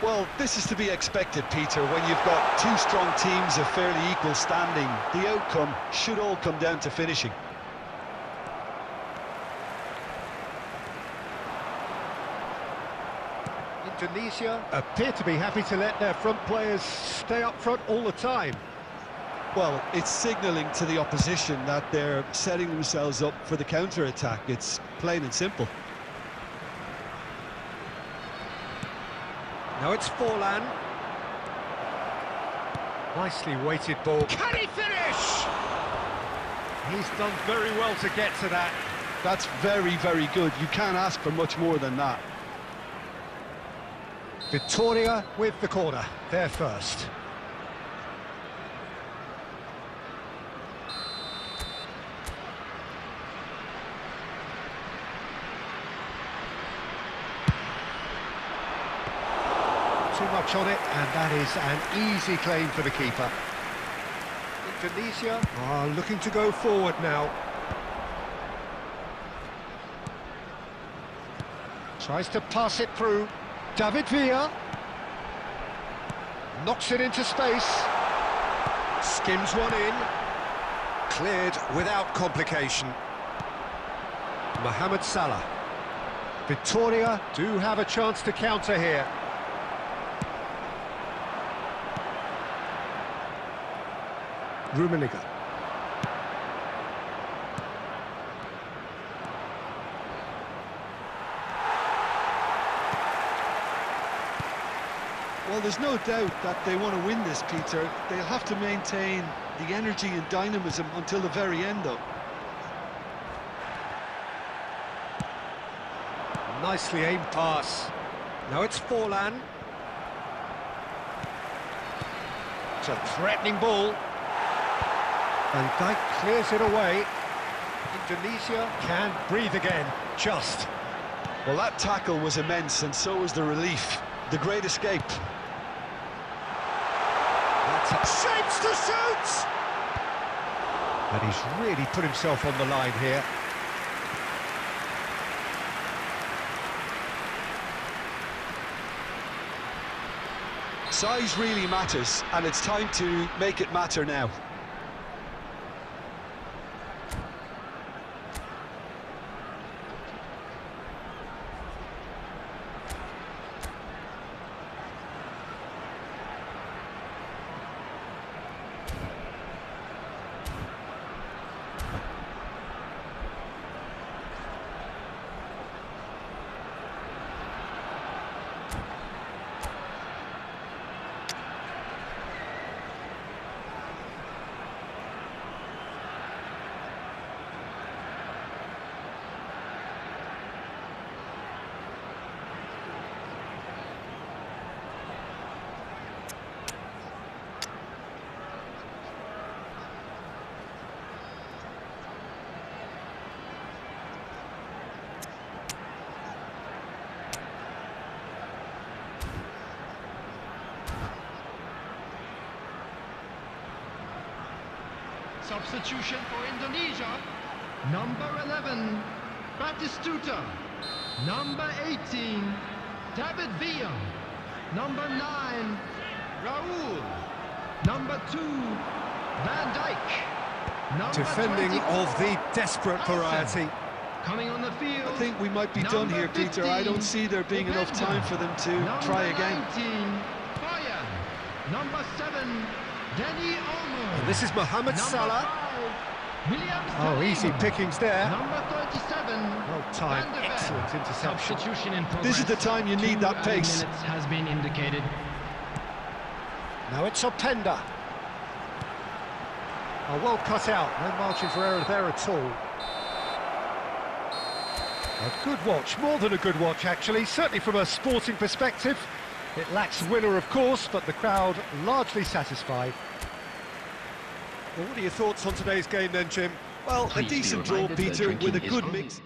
Speaker 2: Well, this is to be expected, Peter. When you've got two strong teams of fairly equal standing, the outcome should all come down to finishing.
Speaker 1: Indonesia appear to be happy to let their front players stay up front all the time.
Speaker 2: Well, it's signalling to the opposition that they're setting themselves up for the counter-attack. It's plain and simple.
Speaker 1: Now it's Forlan. Nicely weighted ball. Can he finish? He's done very well to get to that.
Speaker 2: That's very, very good. You can't ask for much more than that.
Speaker 1: Victoria with the corner. They're first. Too much on it, and that is an easy claim for the keeper. Indonesia are looking to go forward now. Tries to pass it through. David Villa. Knocks it into space. Skims one in. Cleared without complication. Mohamed Salah. Victoria do have a chance to counter here. Rummenigge.
Speaker 2: Well, there's no doubt that they want to win this, Peter. They'll have to maintain the energy and dynamism until the very end, though.
Speaker 1: Nicely aimed pass. Now it's Forlan. It's a threatening ball. And Dijk clears it away. Indonesia can breathe again, just.
Speaker 2: Well, that tackle was immense, and so was the relief. The great escape.
Speaker 1: Shapes to shoot! And he's really put himself on the line here.
Speaker 2: Size really matters, and it's time to make it matter now.
Speaker 3: Substitution for Indonesia. Number 11, Batistuta. Number 18, David Villa. Number 9, Raul. Number 2, Van Dijk. Number
Speaker 1: Defending
Speaker 3: 24,
Speaker 1: of the desperate variety.
Speaker 3: coming on the field.
Speaker 2: I think we might be done here, Peter. I don't see there being enough time for them to try again.
Speaker 3: Number 19, Bayern. Number 7, Danny Olmo.
Speaker 1: And this is Mohamed
Speaker 3: Number
Speaker 1: Salah.
Speaker 3: 5, Williams.
Speaker 1: Oh, easy pickings there.
Speaker 3: Number 37,
Speaker 1: Well timed,
Speaker 3: Van de Ven.
Speaker 1: excellent interception.
Speaker 3: Substitution in progress.
Speaker 2: This is the time you need that
Speaker 3: 2
Speaker 2: pace.
Speaker 3: minutes has been indicated.
Speaker 1: Now it's Openda. Oh, well cut out, no margin for error there at all. A good watch, more than a good watch actually, certainly from a sporting perspective. It lacks winner of course, but the crowd largely satisfied. Well, what are your thoughts on today's game then, Jim?
Speaker 2: Well, a
Speaker 3: Please be
Speaker 2: decent draw,
Speaker 3: reminded that
Speaker 2: Peter, with a
Speaker 3: drinking is
Speaker 2: good
Speaker 3: only-
Speaker 2: mix.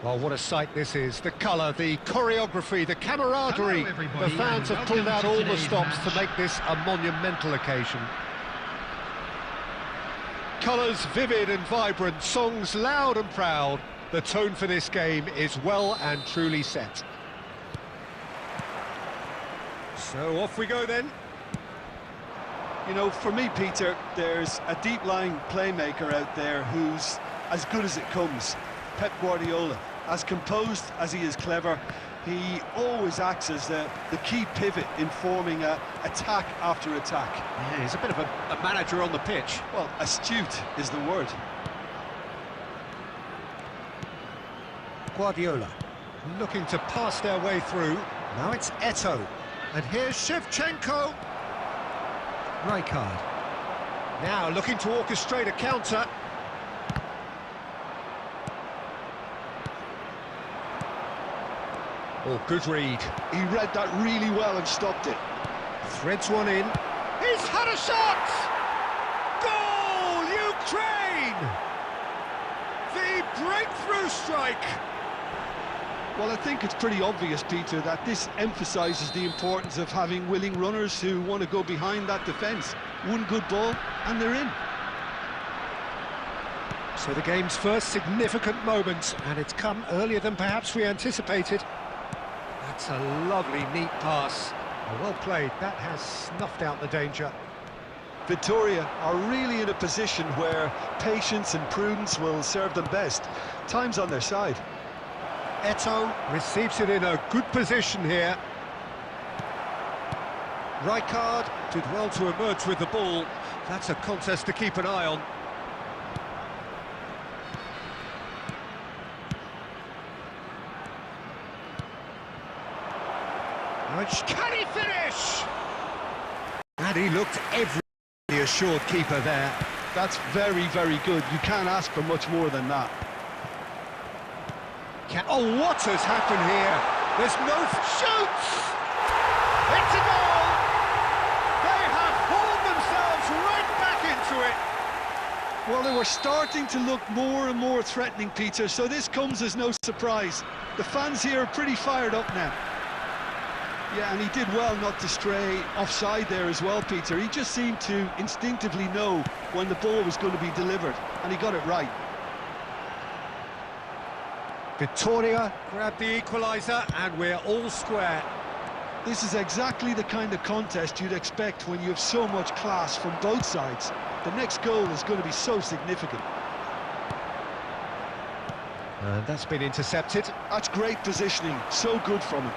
Speaker 1: Well, what a sight this is. The colour, the choreography, the camaraderie.
Speaker 3: Hello,
Speaker 1: The fans have pulled out
Speaker 3: to
Speaker 1: all the
Speaker 3: today's
Speaker 1: stops
Speaker 3: match.
Speaker 1: to make this a monumental occasion. Colours vivid and vibrant, songs loud and proud. The tone for this game is well and truly set. So off we go then.
Speaker 2: You know, for me, Peter, there's a deep-lying playmaker out there who's as good as it comes. Pep Guardiola. As composed as he is clever, he always acts as the key pivot in forming attack after attack.
Speaker 1: Yeah, he's a bit of a manager on the pitch.
Speaker 2: Well, astute is the word.
Speaker 1: Guardiola looking to pass their way through. Now it's Eto'o. And here's Shevchenko. Rijkaard. Now looking to orchestrate a counter. Oh, good read.
Speaker 2: He read that really well and stopped it.
Speaker 1: Threads one in. He's had a shot! Goal, Ukraine! The breakthrough strike!
Speaker 2: Well, I think it's pretty obvious, Peter, that this emphasises the importance of having willing runners who want to go behind that defence. One good ball, and they're in.
Speaker 1: So the game's first significant moment, and it's come earlier than perhaps we anticipated. That's a lovely, neat pass. Well played, that has snuffed out the danger.
Speaker 2: Victoria are really in a position where patience and prudence will serve them best. Time's on their side.
Speaker 1: Eto'o receives it in a good position here. Rijkaard did well to emerge with the ball. That's a contest to keep an eye on. Can he finish? And he looked every assured keeper there.
Speaker 2: That's very, very good. You can't ask for much more than that.
Speaker 1: Oh, what has happened here? There's no shoots! It's a goal! They have hauled themselves right back into it.
Speaker 2: Well, they were starting to look more and more threatening, Peter, so this comes as no surprise. The fans here are pretty fired up now. Yeah, and he did well not to stray offside there as well, Peter. He just seemed to instinctively know when the ball was going to be delivered, and he got it right.
Speaker 1: Victoria grabbed the equaliser, and we're all square.
Speaker 2: This is exactly the kind of contest you'd expect when you have so much class from both sides. The next goal is going to be so significant.
Speaker 1: And that's been intercepted.
Speaker 2: That's great positioning, so good from him.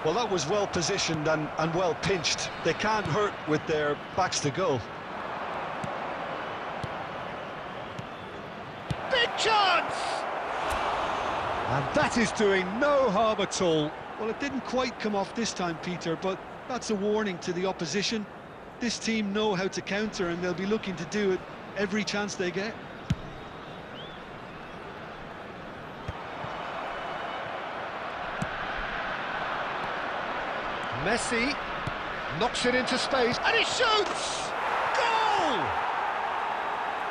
Speaker 2: Well, that was well positioned and well pinched. They can't hurt with their backs to goal.
Speaker 1: Big chance! And that is doing no harm at all.
Speaker 2: Well, it didn't quite come off this time, Peter, but that's a warning to the opposition. This team know how to counter, and they'll be looking to do it every chance they get.
Speaker 1: Messi knocks it into space, and he shoots! Goal!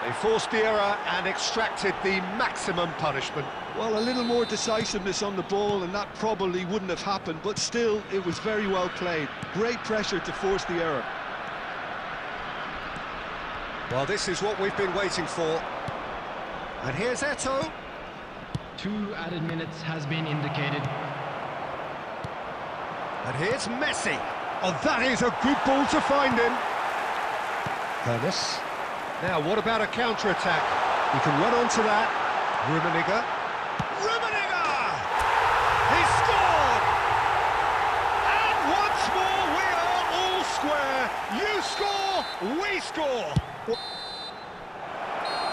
Speaker 1: They forced the error and extracted the maximum punishment.
Speaker 2: Well, a little more decisiveness on the ball, and that probably wouldn't have happened, but still, it was very well played. Great pressure to force the error.
Speaker 1: Well, this is what we've been waiting for. And here's Eto'o.
Speaker 3: 2 added minutes has been indicated.
Speaker 1: And here's Messi. Oh, that is a good ball to find him. Hermes. Now, what about a counter-attack? He can run onto that. Rummenigge. Rummenigge! He scored! And once more, we are all square. You score, we score.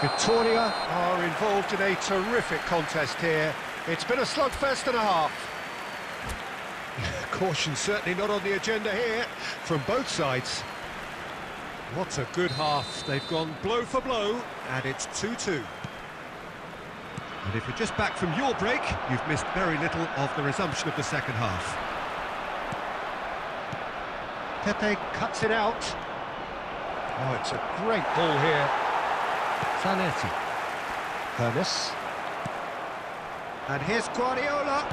Speaker 1: Victoria are involved in a terrific contest here. It's been a slugfest and a half. Caution certainly not on the agenda here from both sides. What a good half. They've gone blow for blow, and it's 2-2. And if you're just back from your break, you've missed very little of the resumption of the second half. Pepe cuts it out. Oh, it's a great ball here. Zanetti. Hermes. And here's Guardiola.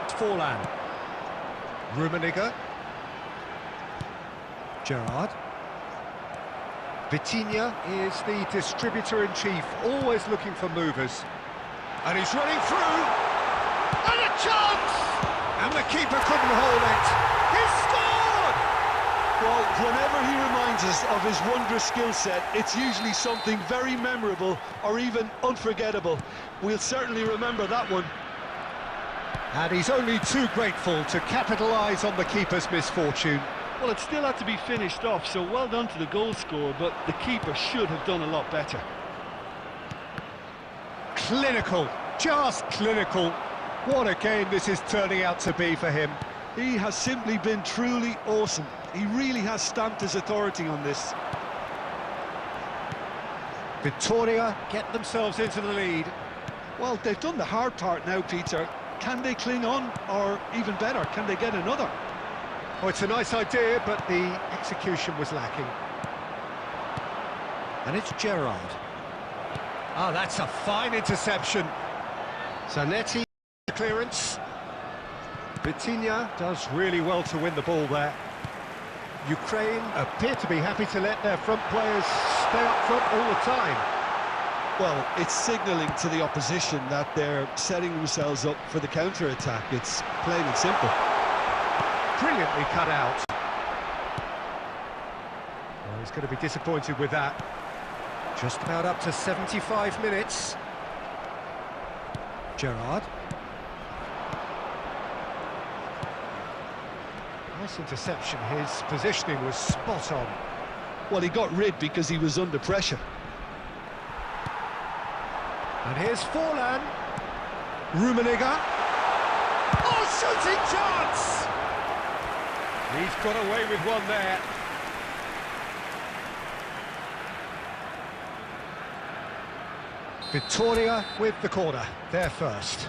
Speaker 1: It's Forlan. Rummenigge. Gerrard. Vitinha is the distributor-in-chief, always looking for movers. And he's running through. And a chance! And the keeper couldn't hold it. He scored!
Speaker 2: Well, whenever he reminds us of his wondrous skill set, it's usually something very memorable or even unforgettable. We'll certainly remember that one.
Speaker 1: And he's only too grateful to capitalise on the keeper's misfortune.
Speaker 2: Well, it still had to be finished off, so well done to the goal scorer, but the keeper should have done a lot better.
Speaker 1: Clinical, just clinical. What a game this is turning out to be for him.
Speaker 2: He has simply been truly awesome. He really has stamped his authority on this.
Speaker 1: Victoria get themselves into the lead.
Speaker 2: Well, they've done the hard part now, Peter. Can they cling on, or even better, can they get another?
Speaker 1: Oh, it's a nice idea, but the execution was lacking. And it's Gerrard. Ah, that's a fine interception. Zanetti, clearance. Vitinha does really well to win the ball there. Ukraine appear to be happy to let their front players stay up front all the time.
Speaker 2: Well, it's signalling to the opposition that they're setting themselves up for the counter-attack. It's plain and simple.
Speaker 1: Brilliantly cut out. Well, he's going to be disappointed with that. Just about up to 75 minutes. Gerrard. Nice interception. His positioning was spot on.
Speaker 2: Well, he got rid because he was under pressure.
Speaker 1: And here's Forlan. Rummenigge. Oh, shooting chance! He's got away with one there. Victoria with the corner, there first.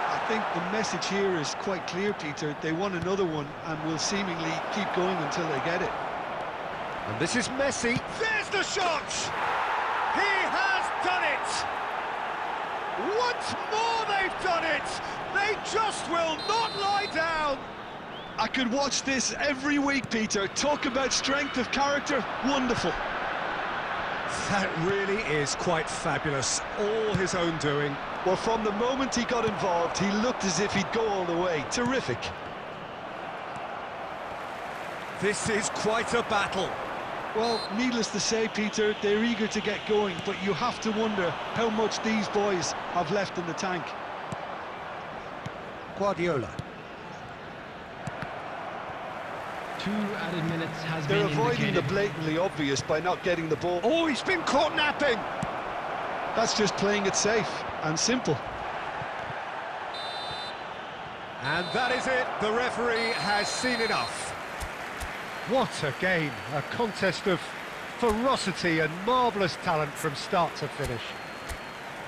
Speaker 2: I think the message here is quite clear, Peter. They want another one and will seemingly keep going until they get it.
Speaker 1: And this is Messi. There's the shot! He has done it! Once more they've done it! They just will not lie down!
Speaker 2: I could watch this every week, Peter. Talk about strength of character. Wonderful.
Speaker 1: That really is quite fabulous. All his own doing.
Speaker 2: Well, from the moment he got involved, he looked as if he'd go all the way. Terrific.
Speaker 1: This is quite a battle.
Speaker 2: Well, needless to say, Peter, they're eager to get going, but you have to wonder how much these boys have left in the tank.
Speaker 1: Guardiola.
Speaker 3: 2 added minutes has
Speaker 2: They're
Speaker 3: been
Speaker 2: avoiding
Speaker 3: indicated.
Speaker 2: the blatantly obvious by not getting the ball.
Speaker 1: Oh, he's been caught napping!
Speaker 2: That's just playing it safe and simple.
Speaker 1: And that is it. The referee has seen enough. What a game. A contest of ferocity and marvellous talent from start to finish.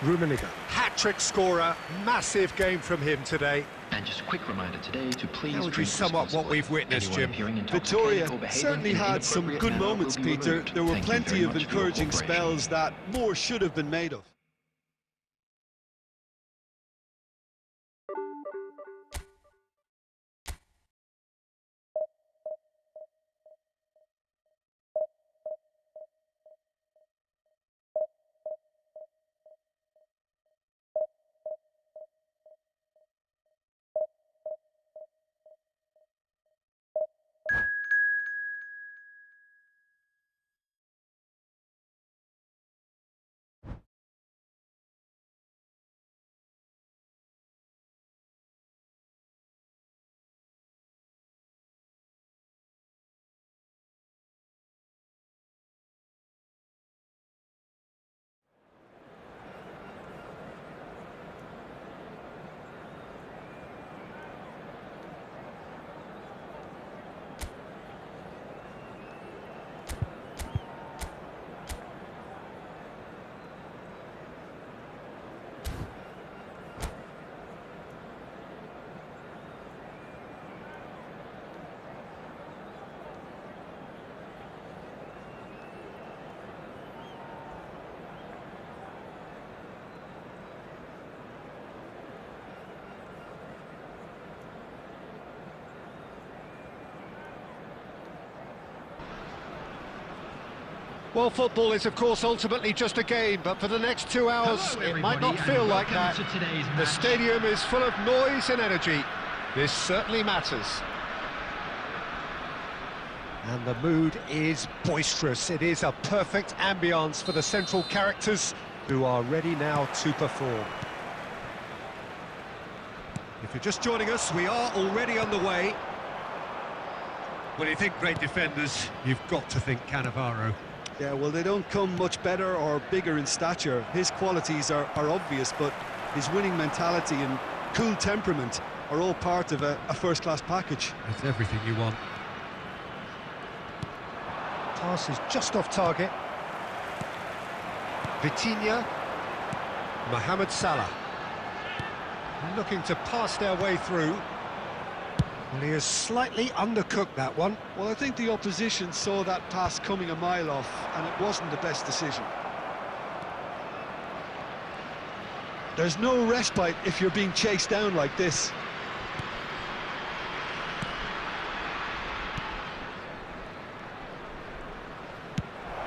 Speaker 1: Rummenigge, hat-trick scorer, massive game from him today.
Speaker 3: And just a quick reminder today to please
Speaker 1: How would you
Speaker 3: drink
Speaker 1: sum up what
Speaker 3: responsibly.
Speaker 1: we've witnessed,
Speaker 3: Anyone
Speaker 1: Jim?
Speaker 3: appearing intoxicated
Speaker 2: Victoria
Speaker 3: or behaving
Speaker 2: certainly
Speaker 3: in an
Speaker 2: had some
Speaker 3: inappropriate
Speaker 2: good
Speaker 3: manner will
Speaker 2: moments,
Speaker 3: be
Speaker 2: Peter.
Speaker 3: removed.
Speaker 2: There were
Speaker 3: Thank you
Speaker 2: plenty
Speaker 3: very
Speaker 2: of
Speaker 3: much for your
Speaker 2: encouraging
Speaker 3: cooperation.
Speaker 2: spells that more should have been made of.
Speaker 1: Well, football is, of course, ultimately just a game, but for the next 2 hours,
Speaker 3: Hello,
Speaker 1: it might not
Speaker 3: everybody,
Speaker 1: feel
Speaker 3: and
Speaker 1: like that.
Speaker 3: welcome to today's
Speaker 1: The
Speaker 3: match.
Speaker 1: stadium is full of noise and energy. This certainly matters. And the mood is boisterous. It is a perfect ambience for the central characters who are ready now to perform. If you're just joining us, we are already on the way. When you think great defenders, you've got to think Cannavaro.
Speaker 2: Yeah, well, they don't come much better or bigger in stature. His qualities are obvious, but his winning mentality and cool temperament are all part of a first-class package.
Speaker 1: It's everything you want. Pass is just off target. Vitinha. Mohamed Salah. Looking to pass their way through. Well, he has slightly undercooked that one.
Speaker 2: Well, I think the opposition saw that pass coming a mile off, and it wasn't the best decision. There's no respite if you're being chased down like this.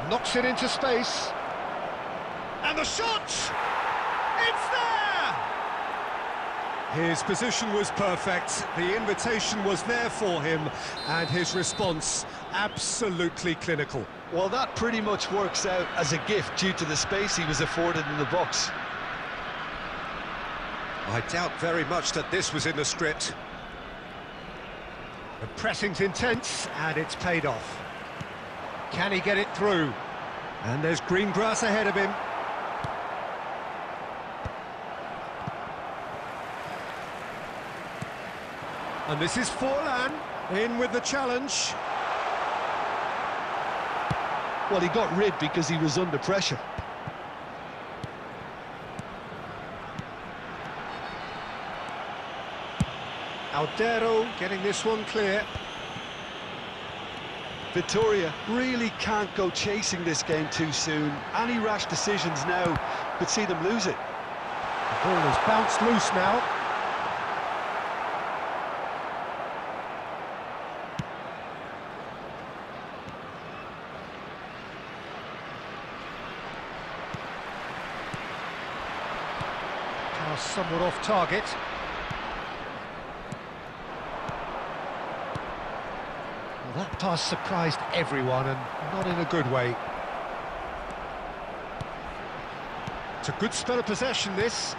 Speaker 1: Knocks it into space. And the shot! It's there! His position was perfect, the invitation was there for him, and his response absolutely clinical.
Speaker 2: Well, that pretty much works out as a gift due to the space he was afforded in the box.
Speaker 1: I doubt very much that this was in the script. The pressing's intense, and it's paid off. Can he get it through? And there's green grass ahead of him. And this is Forlan, in with the challenge.
Speaker 2: Well, he got rid because he was under pressure.
Speaker 1: Aldero getting this one clear.
Speaker 2: Victoria really can't go chasing this game too soon. Any rash decisions now could see them lose it.
Speaker 1: The ball has bounced loose now. Pass somewhat off target. Well, that pass surprised everyone, and not in a good way. It's a good spell of possession, this.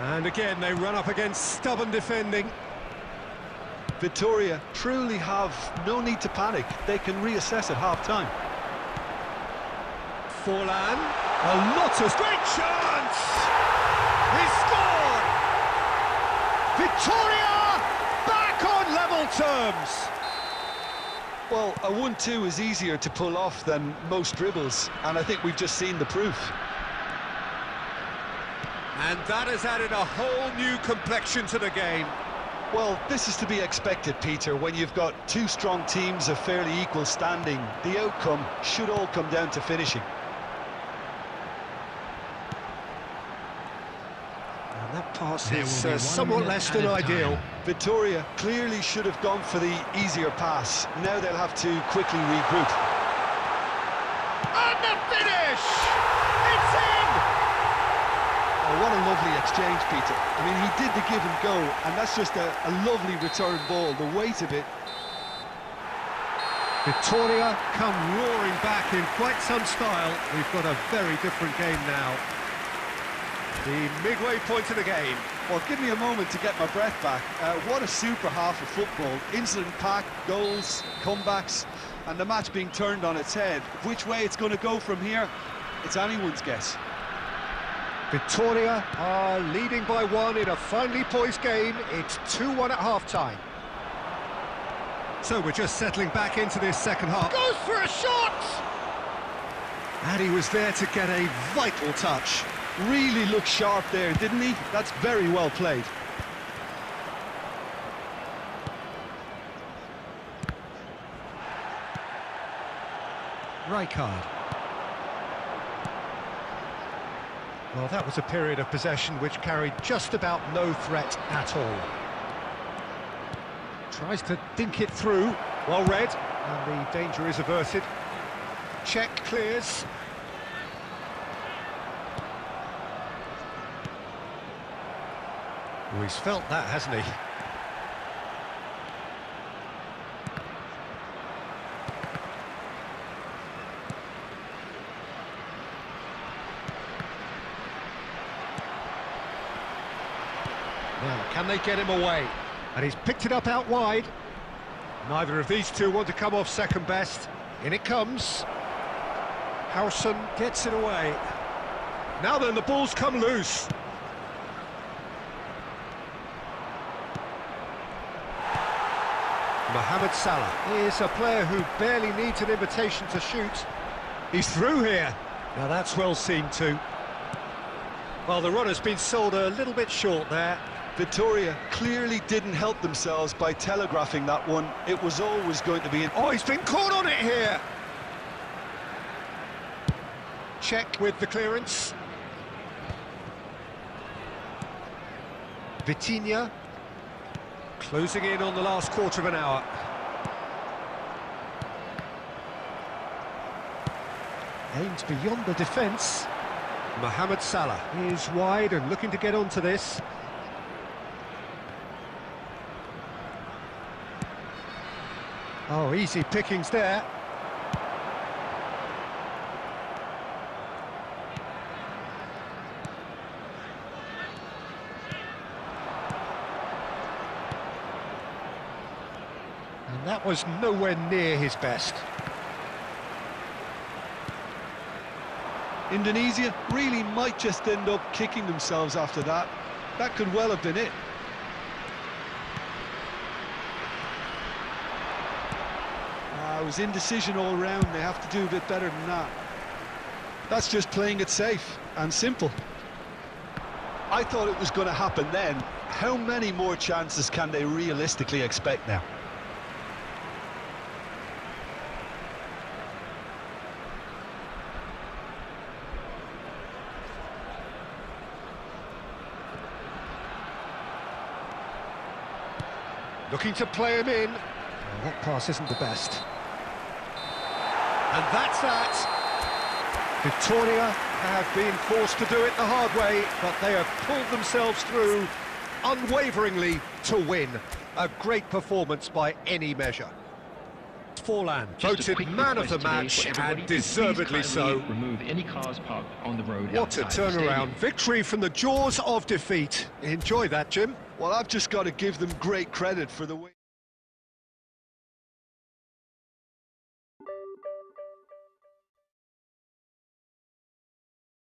Speaker 1: And again, they run up against stubborn defending.
Speaker 2: Victoria truly have no need to panic. They can reassess at half-time.
Speaker 1: Forlan, a lot of great chance! He scored! Victoria back on level terms!
Speaker 2: Well, a 1-2 is easier to pull off than most dribbles, and I think we've just seen the proof.
Speaker 1: And that has added a whole new complexion to the game.
Speaker 2: Well, this is to be expected, Peter. When you've got two strong teams of fairly equal standing, the outcome should all come down to finishing.
Speaker 1: And that pass
Speaker 3: There
Speaker 1: is
Speaker 3: will be 1
Speaker 1: somewhat
Speaker 3: minute
Speaker 1: less than
Speaker 3: added
Speaker 1: ideal.
Speaker 3: time.
Speaker 2: Victoria clearly should have gone for the easier pass. Now they'll have to quickly regroup.
Speaker 1: And the finish! It's in!
Speaker 2: Oh, what a lovely exchange, Peter. I mean, he did the give and go, and that's just a lovely return ball. The weight of it.
Speaker 1: Victoria come roaring back in quite some style. We've got a very different game now. The midway point of the game.
Speaker 2: Well, give me a moment to get my breath back. What a super half of football. Incident-packed, goals, comebacks, and the match being turned on its head. Which way it's going to go from here, it's anyone's guess.
Speaker 1: Victoria are leading by 1 in a finely poised game. It's 2-1 at half-time. So we're just settling back into this second half. Goes for a shot! And he was there to get a vital touch.
Speaker 2: Really looked sharp there, didn't he? That's very well played.
Speaker 1: Rijkaard. Well, that was a period of possession which carried just about no threat at all. Tries to dink it through, well read, and the danger is averted. Check clears. Oh, he's felt that, hasn't he? Now, can they get him away? And he's picked it up out wide. Neither of these two want to come off second best. In it comes. Howson gets it away. Now then, the ball's come loose. Mohamed Salah is a player who barely needs an invitation to shoot. He's through here. Now that's well seen too. Well, the run has been sold a little bit short there.
Speaker 2: Victoria clearly didn't help themselves by telegraphing that one. It was always going to be...
Speaker 1: Oh, he's been caught on it here! Check with the clearance. Vitinha closing in on the last quarter of an hour. Aims beyond the defence. Mohamed Salah is wide and looking to get onto this. Oh, easy pickings there. And that was nowhere near his best.
Speaker 2: Indonesia really might just end up kicking themselves after that. That could well have been it. It was indecision all round. They have to do a bit better than that. That's just playing it safe and simple. I thought it was going to happen then. How many more chances can they realistically expect now?
Speaker 1: Looking to play him in. Oh, that pass isn't the best. And that's that. Victoria have been forced to do it the hard way, but they have pulled themselves through unwaveringly to win. A great performance by any measure. Forlan voted man of the match, and deservedly so.
Speaker 3: Remove any cars parked on the road.
Speaker 1: What a turnaround. Victory from the jaws of defeat. Enjoy that, Jim.
Speaker 2: Well, I've just got to give them great credit for the way...